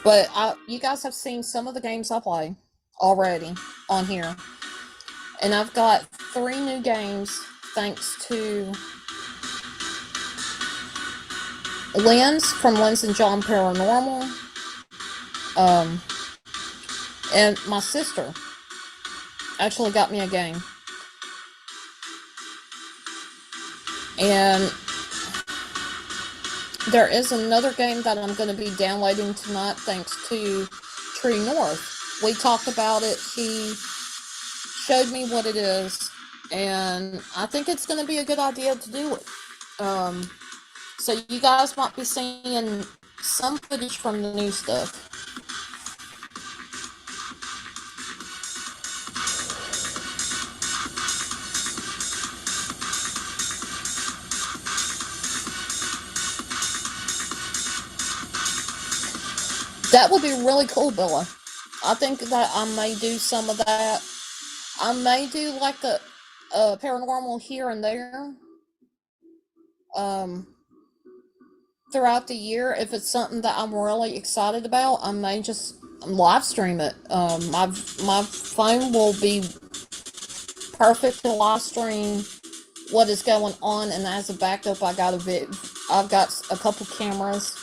But you guys have seen some of the games I play already on here. And I've got 3 new games thanks to Lens from Lens and John Paranormal. And my sister actually got me a game. And there is another game that I'm going to be downloading tonight thanks to True North. We talked about it. She showed me what it is, and I think it's going to be a good idea to do it. So you guys might be seeing some footage from the new stuff. That would be really cool, Bella. I think that I may do some of that. I may do like a paranormal here and there. Throughout the year, if it's something that I'm really excited about, I may just live stream it. My phone will be perfect to live stream what is going on, and as a backup, I've got a couple cameras.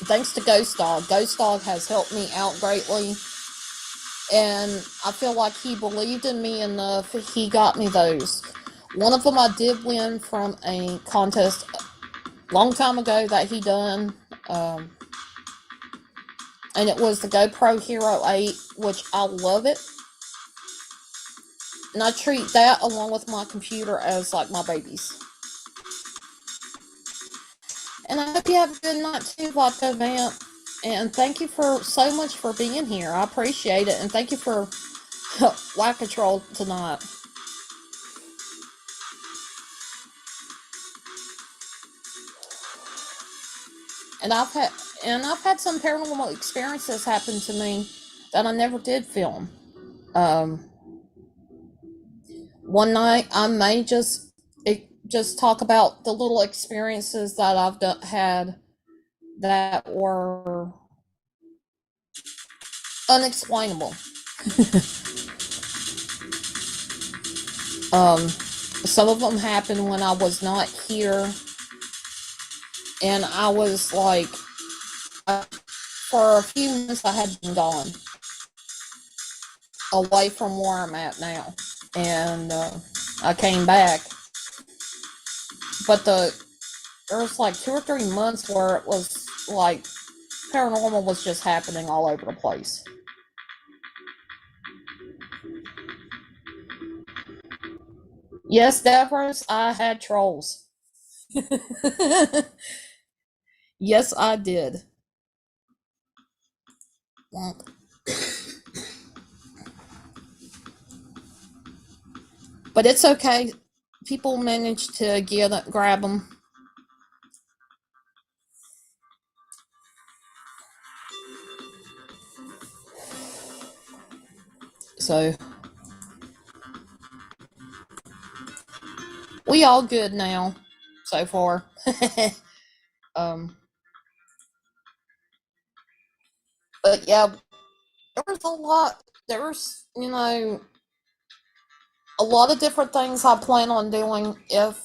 Thanks to Ghost Dog. Ghost Dog has helped me out greatly, and I feel like he believed in me enough. He got me those. One of them I did win from a contest long time ago that he done, and it was the GoPro Hero 8, which I love it, and I treat that along with my computer as like my babies. And I hope you have a good night too, Vodka Vamp, and thank you for so much for being here. I appreciate it, and thank you for Whack-A-Troll tonight. And I've had some paranormal experiences happen to me that I never did film. Um, One night I may just talk about the little experiences that had that were unexplainable. Some of them happened when I was not here, and I was like, uh, for a few months I had been gone, away from where I'm at now, and I came back, but there was like 2 or 3 months where it was like paranormal was just happening all over the place. Yes, Davros, I had trolls. Yes, I did. But it's okay. People managed to grab them. So we all good now, so far. um, but yeah, there was a lot. There's a lot of different things I plan on doing if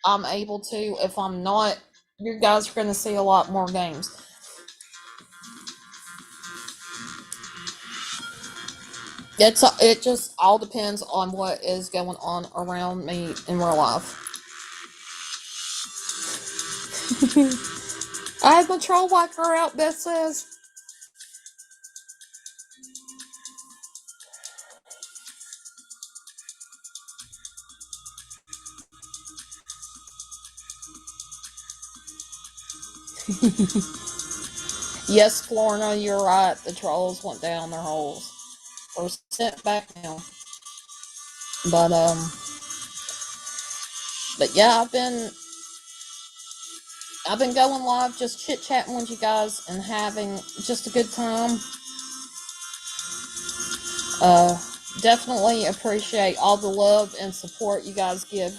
I'm able to. If I'm not, you guys are going to see a lot more games. It just all depends on what is going on around me in real life. I have my troll whacker out, Beth says. Yes, Florina, you're right. The trolls went down their holes. Or sent back now. But yeah, I've been going live, just chit chatting with you guys and having just a good time. Uh, Definitely appreciate all the love and support you guys give.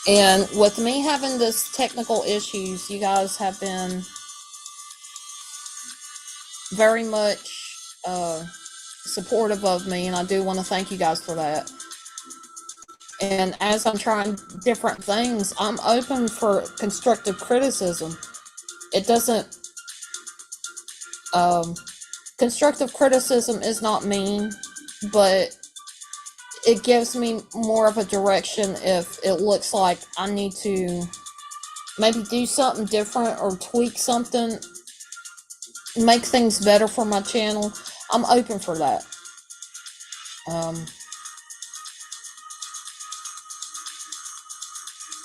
And with me having this technical issues, you guys have been very much supportive of me, and I do want to thank you guys for that. And as I'm trying different things, I'm open for constructive criticism. It doesn't, um, constructive criticism is not mean, but it gives me more of a direction if it looks like I need to maybe do something different or tweak something, make things better for my channel. I'm open for that. Um,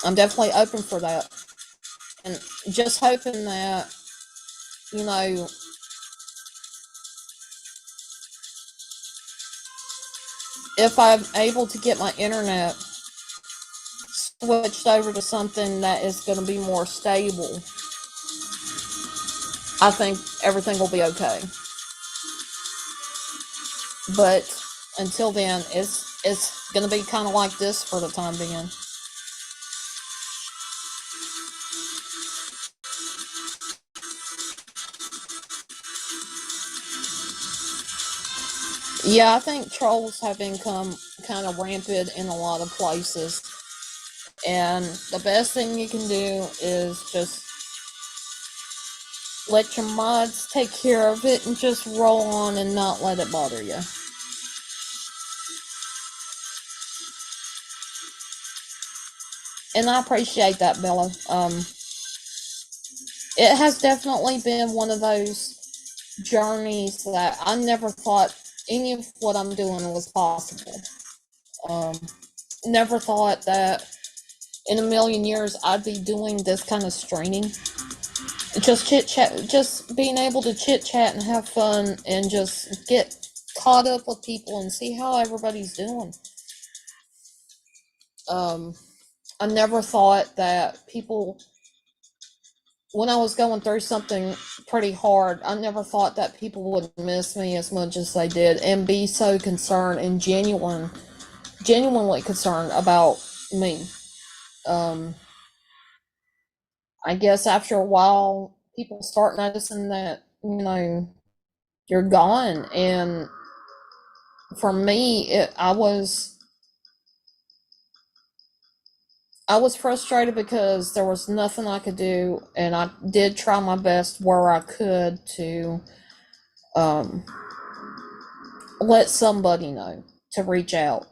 I'm definitely open for that. And just hoping that, you know, if I'm able to get my internet switched over to something that is going to be more stable, I think everything will be okay. But until then, it's going to be kind of like this for the time being. Yeah, I think trolls have become kind of rampant in a lot of places. And the best thing you can do is just let your mods take care of it and just roll on and not let it bother you. And I appreciate that, Bella. It has definitely been one of those journeys that I never thought any of what I'm doing was possible. Um, Never thought that in a million years I'd be doing this kind of streaming. Just chit chat, just being able to chit chat and have fun and just get caught up with people and see how everybody's doing. Um, I never thought that people when I was going through something pretty hard, I never thought that people would miss me as much as they did and be so concerned and genuinely concerned about me. Um, I guess after a while, people start noticing that, you're gone. And for me, I was frustrated because there was nothing I could do, and I did try my best where I could to um, let somebody know to reach out.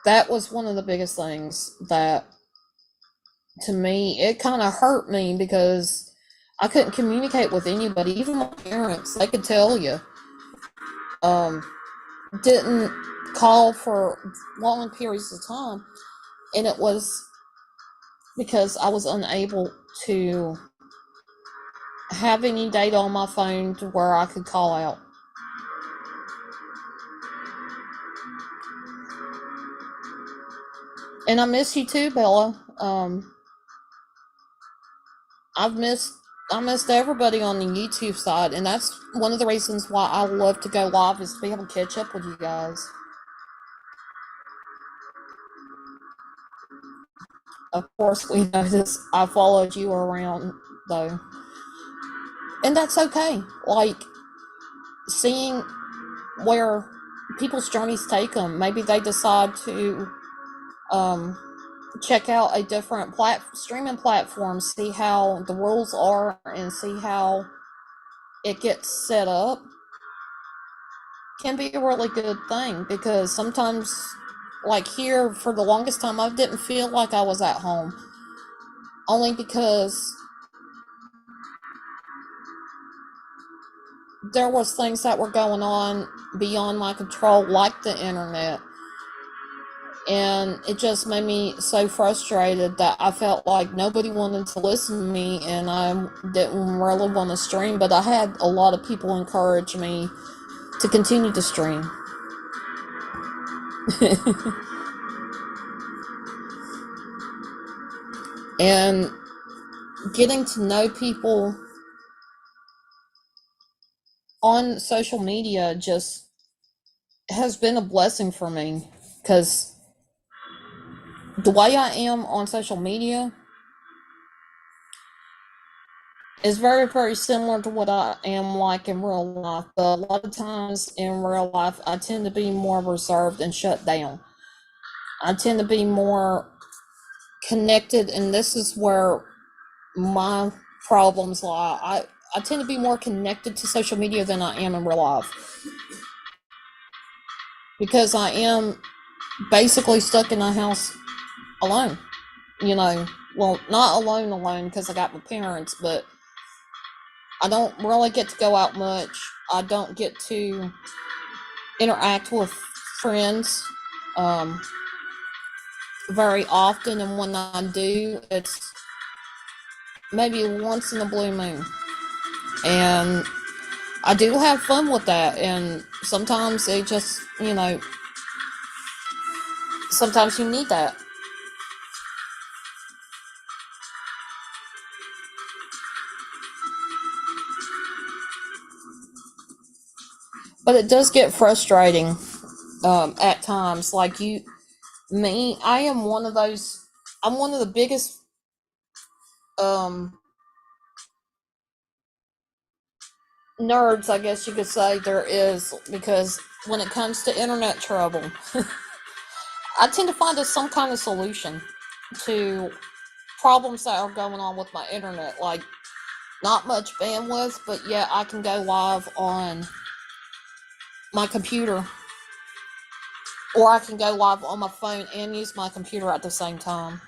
That was one of the biggest things that, to me, it kind of hurt me because I couldn't communicate with anybody, even my parents. They could tell you. Um, didn't call for long periods of time, and it was because I was unable to have any data on my phone to where I could call out. And I miss you too, Bella. I've missed I missed everybody on the YouTube side, and that's one of the reasons why I love to go live is to be able to catch up with you guys. Of course, we notice I followed you around though, and that's okay. Like seeing where people's journeys take them. Maybe they decide to um, check out a different streaming platform, see how the rules are, and see how it gets set up. Can be a really good thing because sometimes, like here, for the longest time, I didn't feel like I was at home, only because there was things that were going on beyond my control, like the internet, and it just made me so frustrated that I felt like nobody wanted to listen to me, and I didn't really want to stream. But I had a lot of people encourage me to continue to stream. And getting to know people on social media just has been a blessing for me because the way I am on social media is very, very similar to what I am like in real life. But a lot of times in real life, I tend to be more reserved and shut down. I tend to be more connected, and this is where my problems lie. I tend to be more connected to social media than I am in real life because I am basically stuck in a house alone. You know, well, not alone because I got my parents, but I don't really get to go out much. I don't get to interact with friends um, very often, and when I do, it's maybe once in a blue moon. And I do have fun with that, and sometimes it just, sometimes you need that. But it does get frustrating at times. Like me, I am one of those. I'm one of the biggest um, nerds, I guess you could say, there is, because when it comes to internet trouble, I tend to find some kind of solution to problems that are going on with my internet. Like, not much bandwidth, but yet I can go live on my computer, or I can go live on my phone and use my computer at the same time.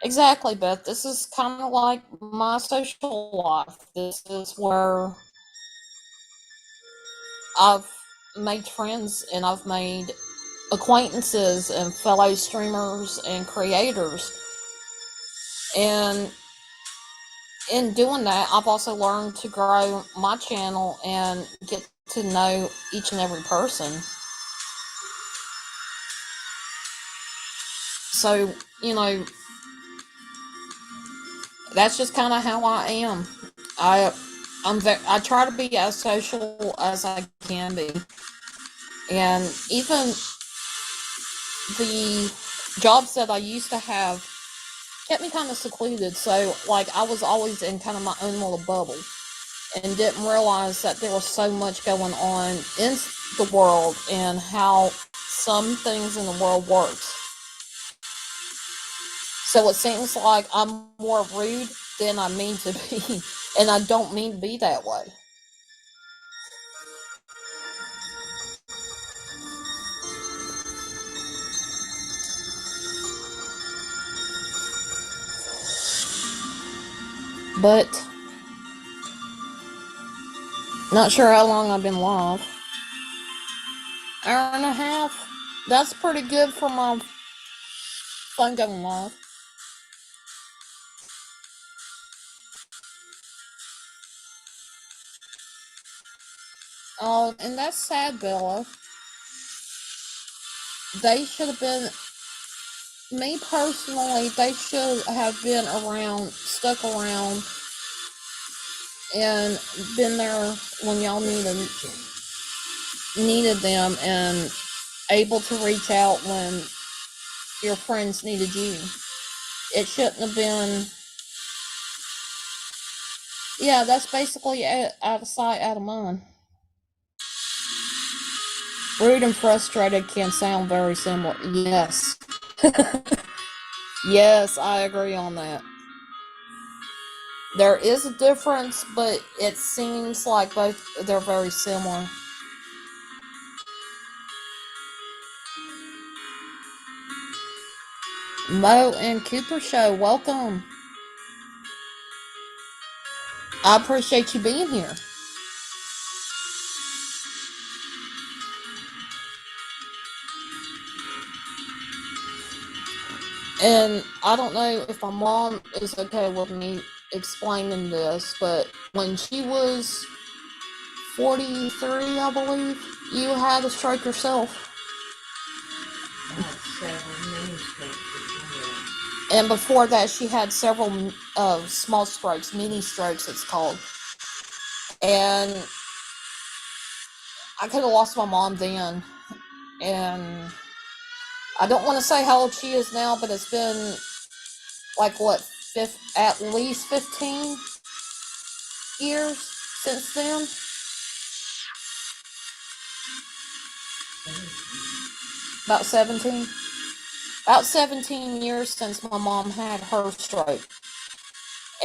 Exactly, Beth. This is kind of like my social life. This is where I've made friends and I've made acquaintances and fellow streamers and creators. And in doing that, I've also learned to grow my channel and get to know each and every person. So, you know, that's just kind of how I am. I I try to be as social as I can be, and even the jobs that I used to have kept me kind of secluded. So, like, I was always in kind of my own little bubble and didn't realize that there was so much going on in the world and how some things in the world works. So it seems like I'm more rude than I mean to be, and I don't mean to be that way. But not sure how long I've been live. Hour and a half. That's pretty good for my phone going live. Oh, and that's sad, Bella. They should have been. Me personally, they should have been around, stuck around, and been there when y'all needed them, and able to reach out when your friends needed you. It shouldn't have been. Yeah, that's basically out of sight, out of mind. Rude and frustrated can sound very similar. Yes. Yes, I agree on that. There is a difference, but it seems like both they're very similar. Mo and Cooper Show, welcome. I appreciate you being here. And I don't know if my mom is okay with me explaining this, but when she was 43, I believe, you had a stroke yourself. And before that, she had several small strokes, mini strokes, it's called. And I could have lost my mom then. And I don't want to say how old she is now, but it's been like what, at least 15 years since then. About 17. About 17 years since my mom had her stroke.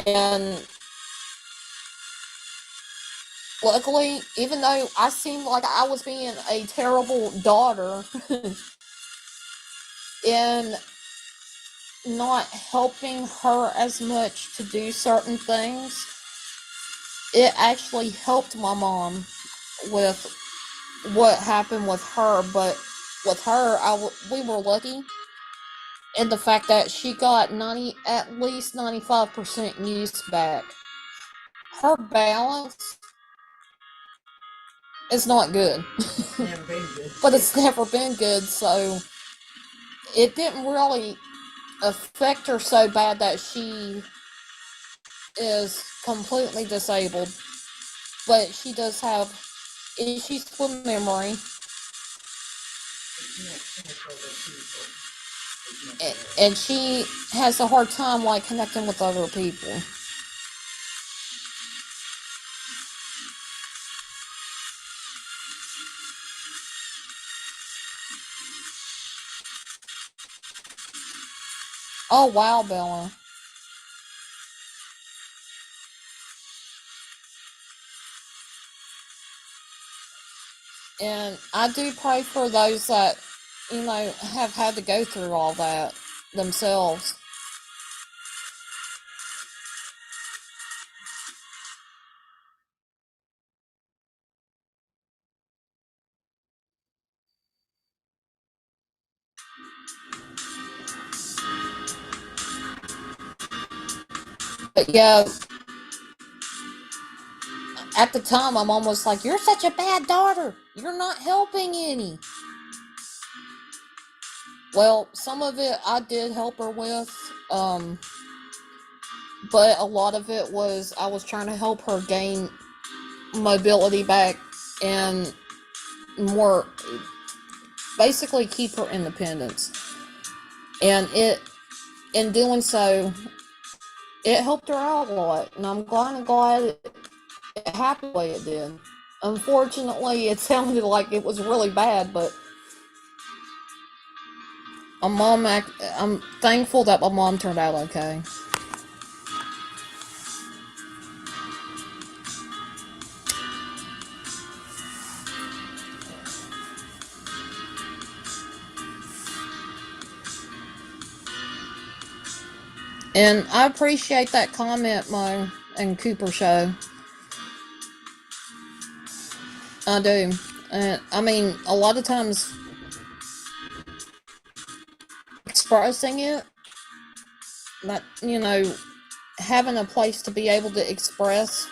And luckily, even though I seemed like I was being a terrible daughter in not helping her as much to do certain things, it actually helped my mom with what happened with her. But with her, we were lucky in the fact that she got at least 95% use back. Her balance is not good. Never been good. But it's never been good, so it didn't really affect her so bad that she is completely disabled. But she does have issues with memory. And she has a hard time like connecting with other people. Oh wow, Bella. And I do pray for those that, have had to go through all that themselves. But yeah, at the time, I'm almost like, you're such a bad daughter. You're not helping any. Well, some of it I did help her with, um, but a lot of it was I was trying to help her gain mobility back and more, basically keep her independence. And in doing so, it helped her out a lot, and I'm glad it happened the way it did. Unfortunately, it sounded like it was really bad, but I'm thankful that my mom turned out okay. And I appreciate that comment, Mo and Cooper Show. I do. And I mean, a lot of times expressing it, that, having a place to be able to express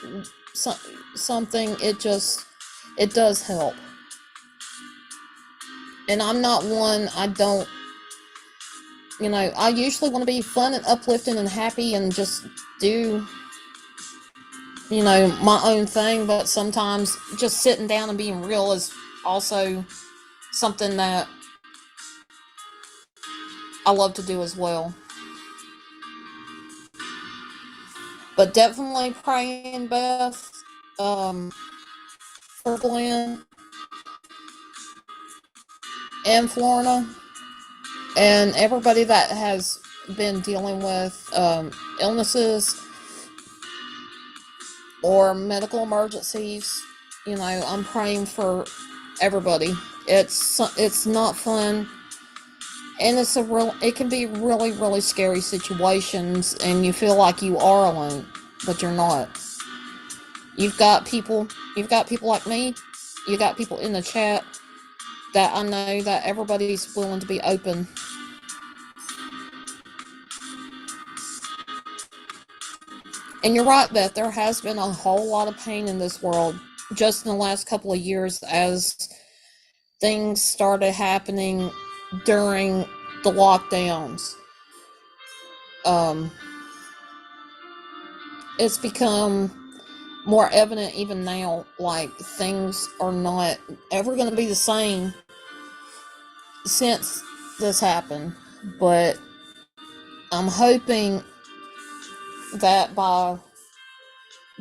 so, something, it does help. And I'm not one, I don't, I usually want to be fun and uplifting and happy and just do, my own thing, but sometimes just sitting down and being real is also something that I love to do as well. But definitely praying, Beth, um, for Glenn and Florida and everybody that has been dealing with illnesses or medical emergencies. I'm praying for everybody. It's not fun, and it can be really scary situations, and you feel like you are alone, but you're not. You've got people. You've got people like me. You got people in the chat that I know that everybody's willing to be open. And you're right, Beth, there has been a whole lot of pain in this world just in the last couple of years as things started happening during the lockdowns. Um, it's become more evident even now, like things are not ever going to be the same since this happened. But I'm hoping that by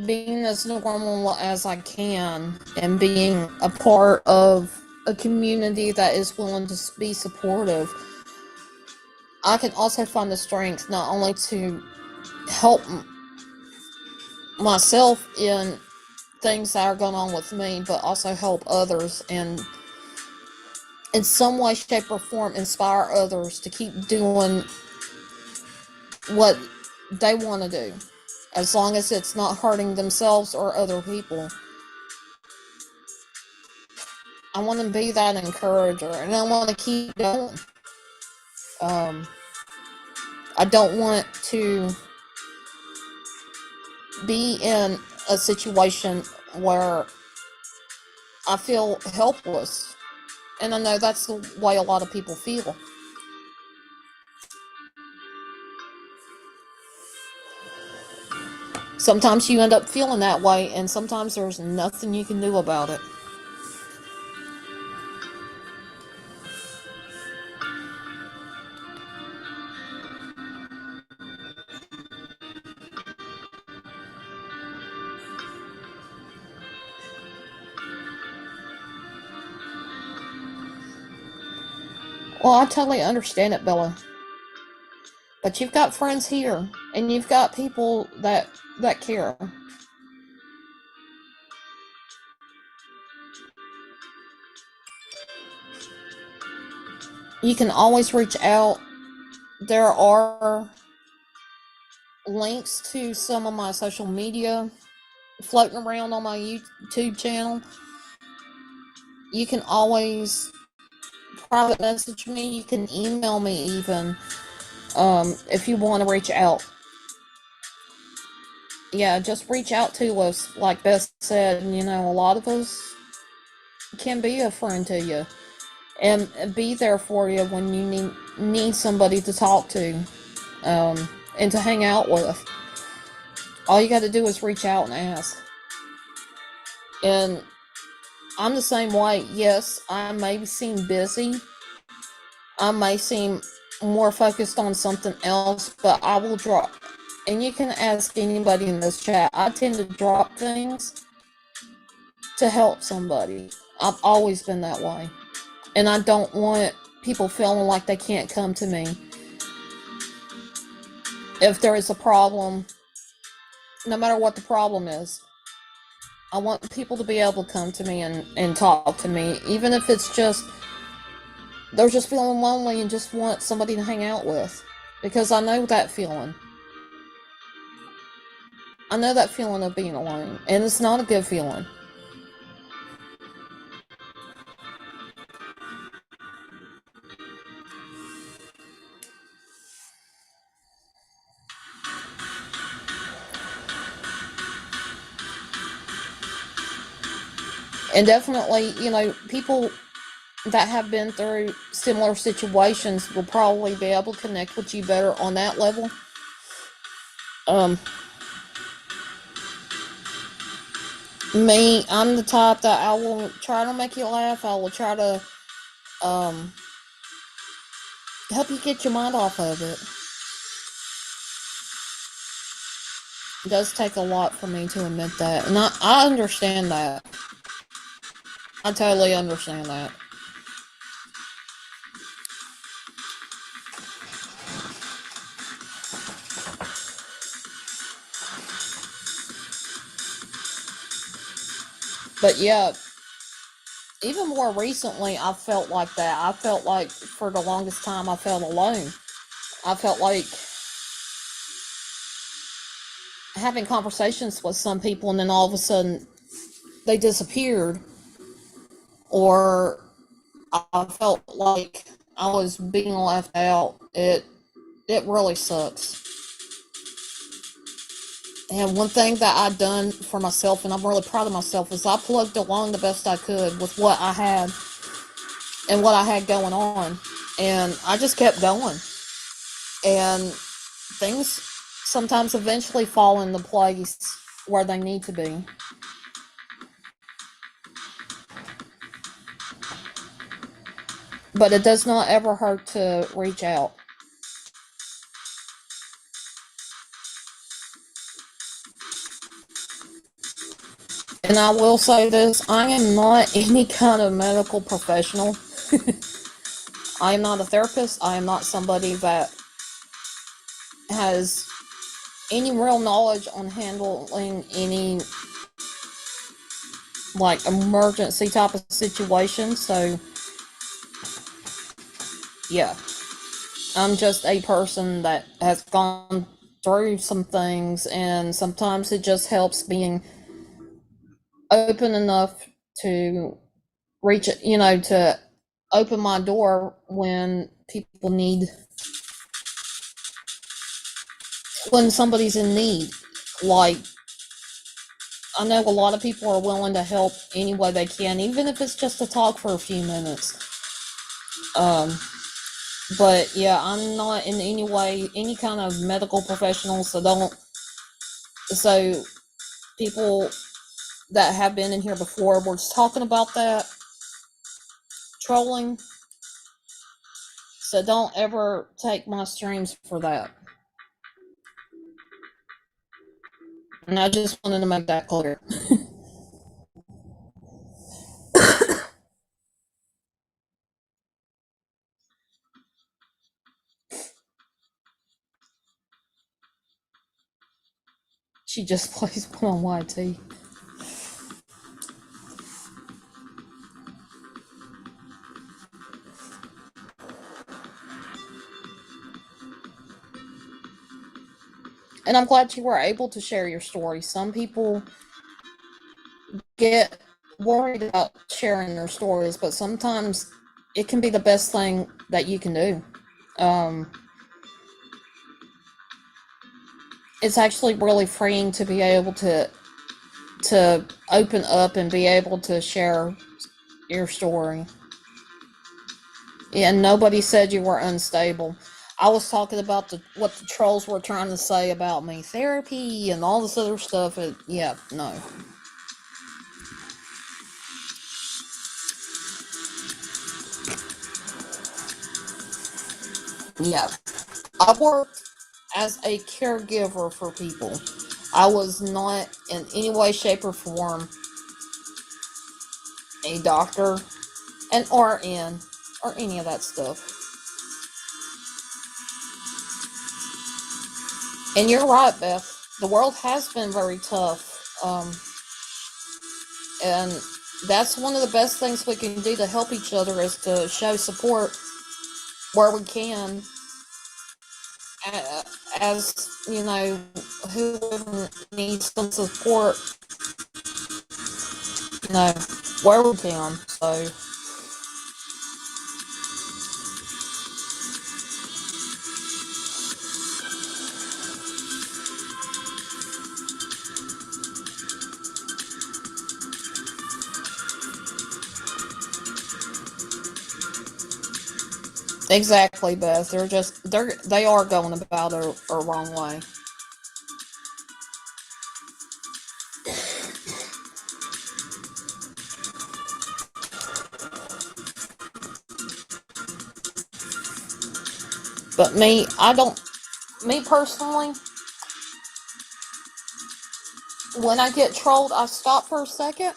being as normal as I can and being a part of a community that is willing to be supportive, I can also find the strength not only to help myself in things that are going on with me, but also help others and in some way, shape, or form inspire others to keep doing what they want to do, as long as it's not hurting themselves or other people. I want to be that encourager, and I want to keep going. Um, I don't want to be in a situation where I feel helpless. And I know that's the way a lot of people feel. Sometimes you end up feeling that way, and sometimes there's nothing you can do about it. Well, I totally understand it, Bella. But you've got friends here, and you've got people that care. You can always reach out. There are links to some of my social media floating around on my YouTube channel. You can always private message me. You can email me even, if you want to reach out. Yeah, just reach out to us. Like Beth said, a lot of us can be a friend to you. and be there for you when you need somebody to talk to, and to hang out with. All you got to do is reach out and ask. And I'm the same way. Yes, I may seem busy. I may seem more focused on something else, but I will drop. And you can ask anybody in this chat. I tend to drop things to help somebody. I've always been that way. And I don't want people feeling like they can't come to me. If there is a problem, no matter what the problem is, I want people to be able to come to me and talk to me, even if it's just they're just feeling lonely and just want somebody to hang out with. Because I know that feeling. I know that feeling of being alone, and it's not a good feeling. And definitely, people that have been through similar situations will probably be able to connect with you better on that level. Um, Me, I'm the type that I will try to make you laugh. I will try to um, help you get your mind off of it. It does take a lot for me to admit that. And I understand that. I totally understand that. But yeah, even more recently, I felt like that. I felt like for the longest time, I felt alone. I felt like having conversations with some people and then all of a sudden they disappeared, or I felt like I was being left out. It really sucks. And one thing that I've done for myself, and I'm really proud of myself, is I plugged along the best I could with what I had and what I had going on. And I just kept going. And things sometimes eventually fall into place where they need to be. But it does not ever hurt to reach out. And I will say this, I am not any kind of medical professional. I am not a therapist. I am not somebody that has any real knowledge on handling any like emergency type of situation. So, yeah, I'm just a person that has gone through some things, and sometimes it just helps being open enough to reach it, to open my door when people need, when somebody's in need. Like, I know a lot of people are willing to help any way they can, even if it's just to talk for a few minutes. Um, but yeah, I'm not in any way any kind of medical professional, so don't. So people that have been in here before were just talking about that trolling. So don't ever take my streams for that. And I just wanted to make that clear. She just plays one on YT. And I'm glad you were able to share your story. Some people get worried about sharing their stories, but sometimes it can be the best thing that you can do. Um, it's actually really freeing to be able to open up and be able to share your story. Yeah, nobody said you were unstable. I was talking about what the trolls were trying to say about me, therapy and all this other stuff. Yeah, no. Yeah, I worked as a caregiver for people. I was not in any way, shape, or form a doctor, an RN, or any of that stuff. And you're right, Beth. The world has been very tough. And that's one of the best things we can do to help each other is to show support where we can, as you know, whoever needs some support, you know, where we can. So, exactly, Beth. They are going about it a wrong way. But me, I don't. Me personally, when I get trolled, I stop for a second,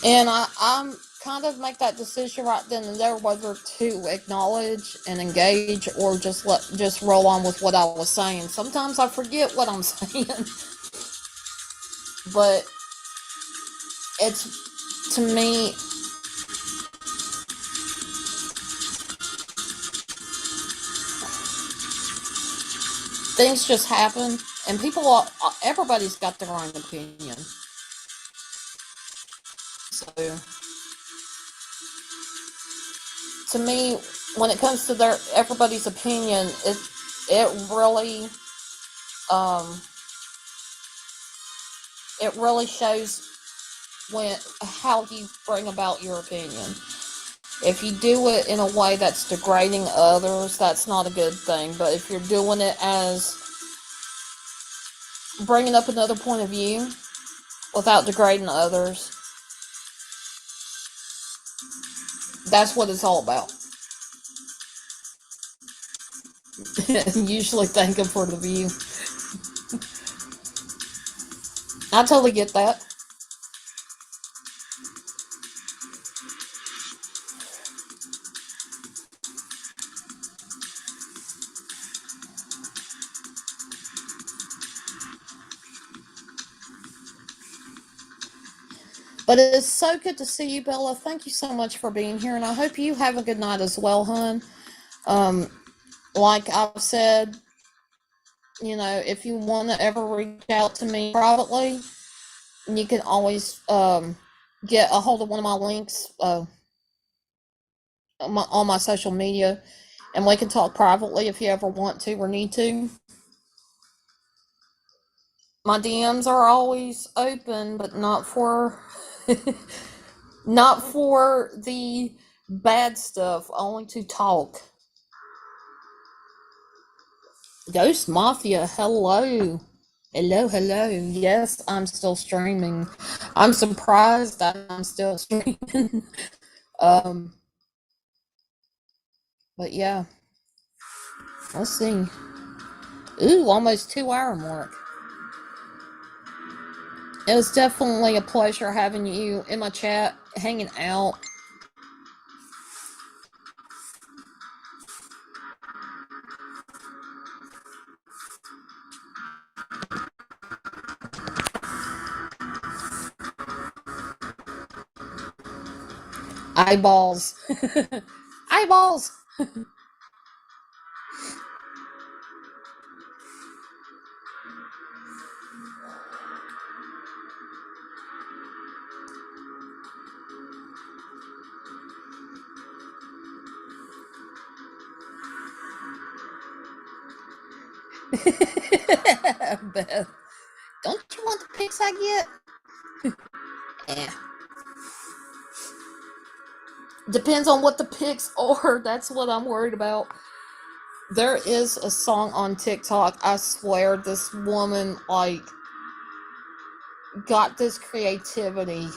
and I'm kind of make that decision right then and there whether to acknowledge and engage or just roll on with what I was saying. Sometimes I forget what I'm saying, but it's to me things just happen, and everybody's got their own opinion. So to me, when it comes to their everybody's opinion, it really um it really shows when how you bring about your opinion. If you do it in a way that's degrading others, that's not a good thing. But if you're doing it as bringing up another point of view without degrading others, that's what it's all about. Usually thank them for the view. I totally get that. But it's so good to see you, Bella. Thank you so much for being here, and I hope you have a good night as well, hon. Um, like I've said, you know, if you want to ever reach out to me privately, you can always get a hold of one of my links on my social media, and we can talk privately if you ever want to or need to. My DMs are always open, but not for not for the bad stuff, only to talk. Ghost Mafia, hello. Hello, hello. Yes, I'm still streaming. I'm surprised that I'm still streaming. um, but yeah, let's see. Ooh, almost 2 hour mark. It was definitely a pleasure having you in my chat, hanging out. Eyeballs. Eyeballs! Beth, don't you want the pics I get? Yeah. Depends on what the pics are. That's what I'm worried about. There is a song on TikTok. I swear, this woman like got this creativity.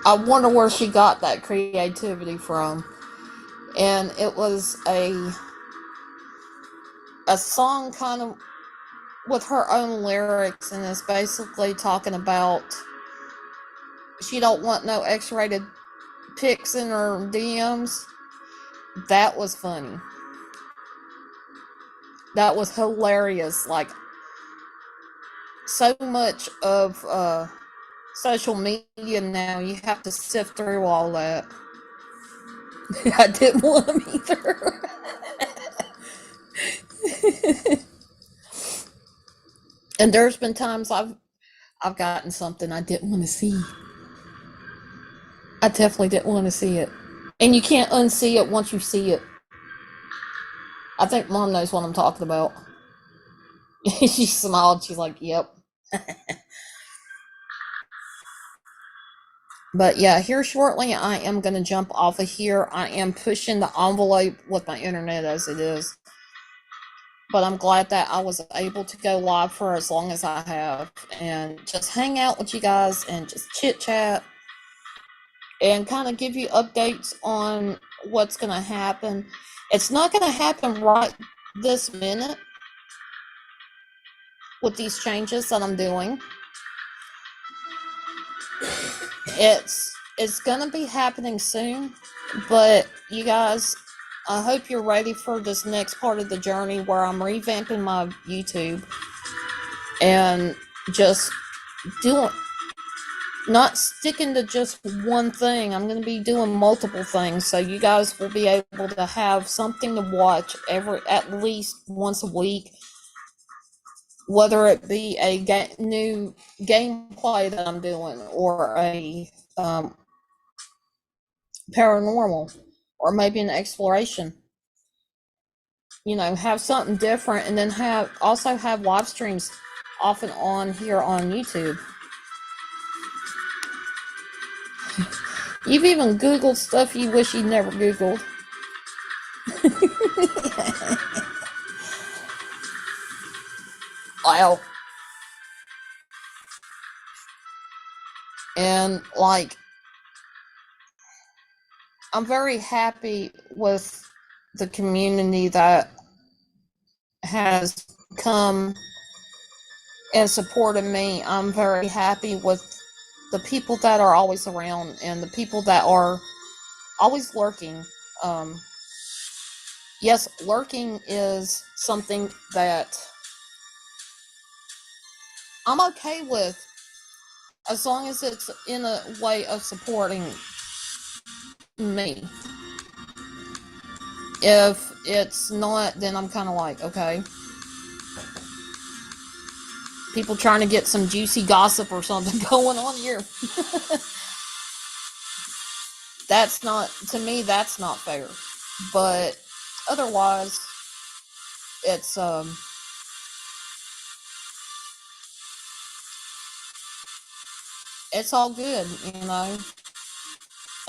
I wonder where she got that creativity from. And it was a song kind of with her own lyrics, and it's basically talking about she don't want no X-rated pics in her DMs. That was funny. That was hilarious. Like, so much of social media now, you have to sift through all that. I didn't want them either. And there's been times I've gotten something I didn't want to see. I definitely didn't want to see it. And you can't unsee it once you see it. I think Mom knows what I'm talking about. She smiled. She's like, "Yep." But yeah, here shortly, I am going to jump off of here. I am pushing the envelope with my internet as it is. But I'm glad that I was able to go live for as long as I have and just hang out with you guys and just chit chat and kind of give you updates on what's going to happen. It's not going to happen right this minute with these changes that I'm doing. It's going to be happening soon, but you guys, I hope you're ready for this next part of the journey where I'm revamping my YouTube and just doing, not sticking to just one thing. I'm going to be doing multiple things, so you guys will be able to have something to watch at least once a week, whether it be a new gameplay that I'm doing or a paranormal or maybe an exploration. Have something different, and then also have live streams off and on here on YouTube. You've even Googled stuff you wish you'd never Googled. Wow. And like, I'm very happy with the community that has come and supported me. I'm very happy with the people that are always around and the people that are always lurking. Yes, lurking is something that I'm okay with, as long as it's in a way of supporting me. If it's not, then I'm kind of like, okay, people trying to get some juicy gossip or something going on here. That's not, to me, that's not fair. But otherwise, it's it's all good. And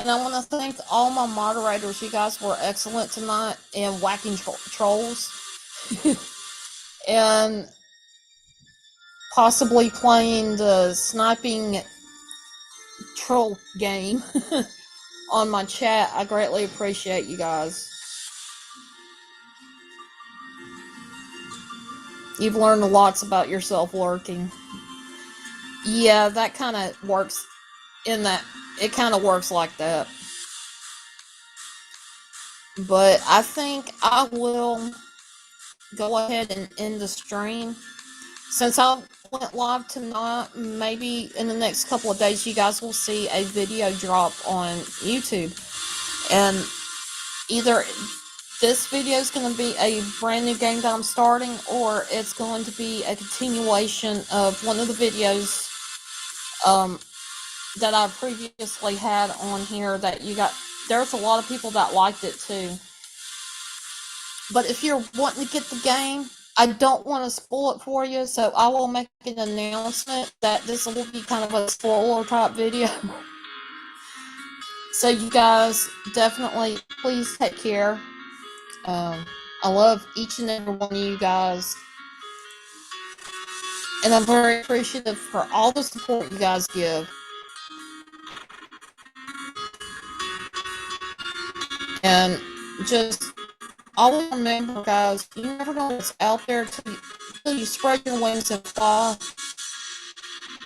I want to thank all my moderators. You guys were excellent tonight in whacking trolls and possibly playing the sniping troll game on my chat. I greatly appreciate you guys. You've learned lots about yourself lurking. Yeah, that kind of works in that. It kind of works like that. But I think I will go ahead and end the stream. Since I went live tonight, maybe in the next couple of days you guys will see a video drop on YouTube. And either this video is going to be a brand new game that I'm starting, or it's going to be a continuation of one of the videos that I previously had on here that you got. There's a lot of people that liked it too. But if you're wanting to get the game, I don't want to spoil it for you, so I will make an announcement that this will be kind of a spoiler type video. So you guys definitely please take care. I love each and every one of you guys, and I'm very appreciative for all the support you guys give. And just always remember, guys, you never know what's out there till you spread your wings and fly.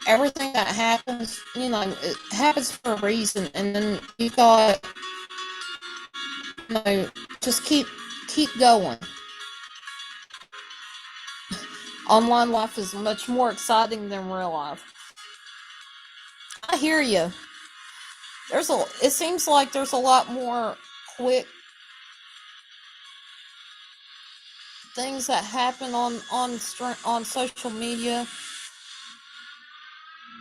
Everything that happens, it happens for a reason, and then you got, just keep going. Online life is much more exciting than real life. I hear you. It seems like there's a lot more quick things that happen on social media,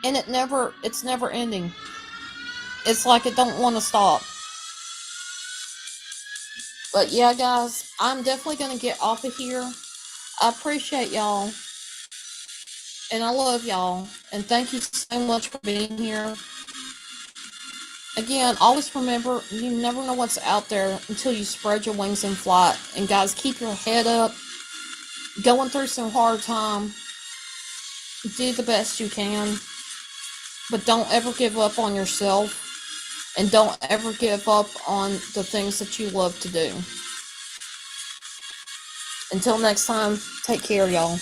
and it's never ending. It's like it don't want to stop. But yeah, guys, I'm definitely gonna get off of here. I appreciate y'all, and I love y'all, and thank you so much for being here. Again, always remember, you never know what's out there until you spread your wings and fly. And guys, keep your head up. Going through some hard time, do the best you can, but don't ever give up on yourself, and don't ever give up on the things that you love to do. Until next time, take care, y'all.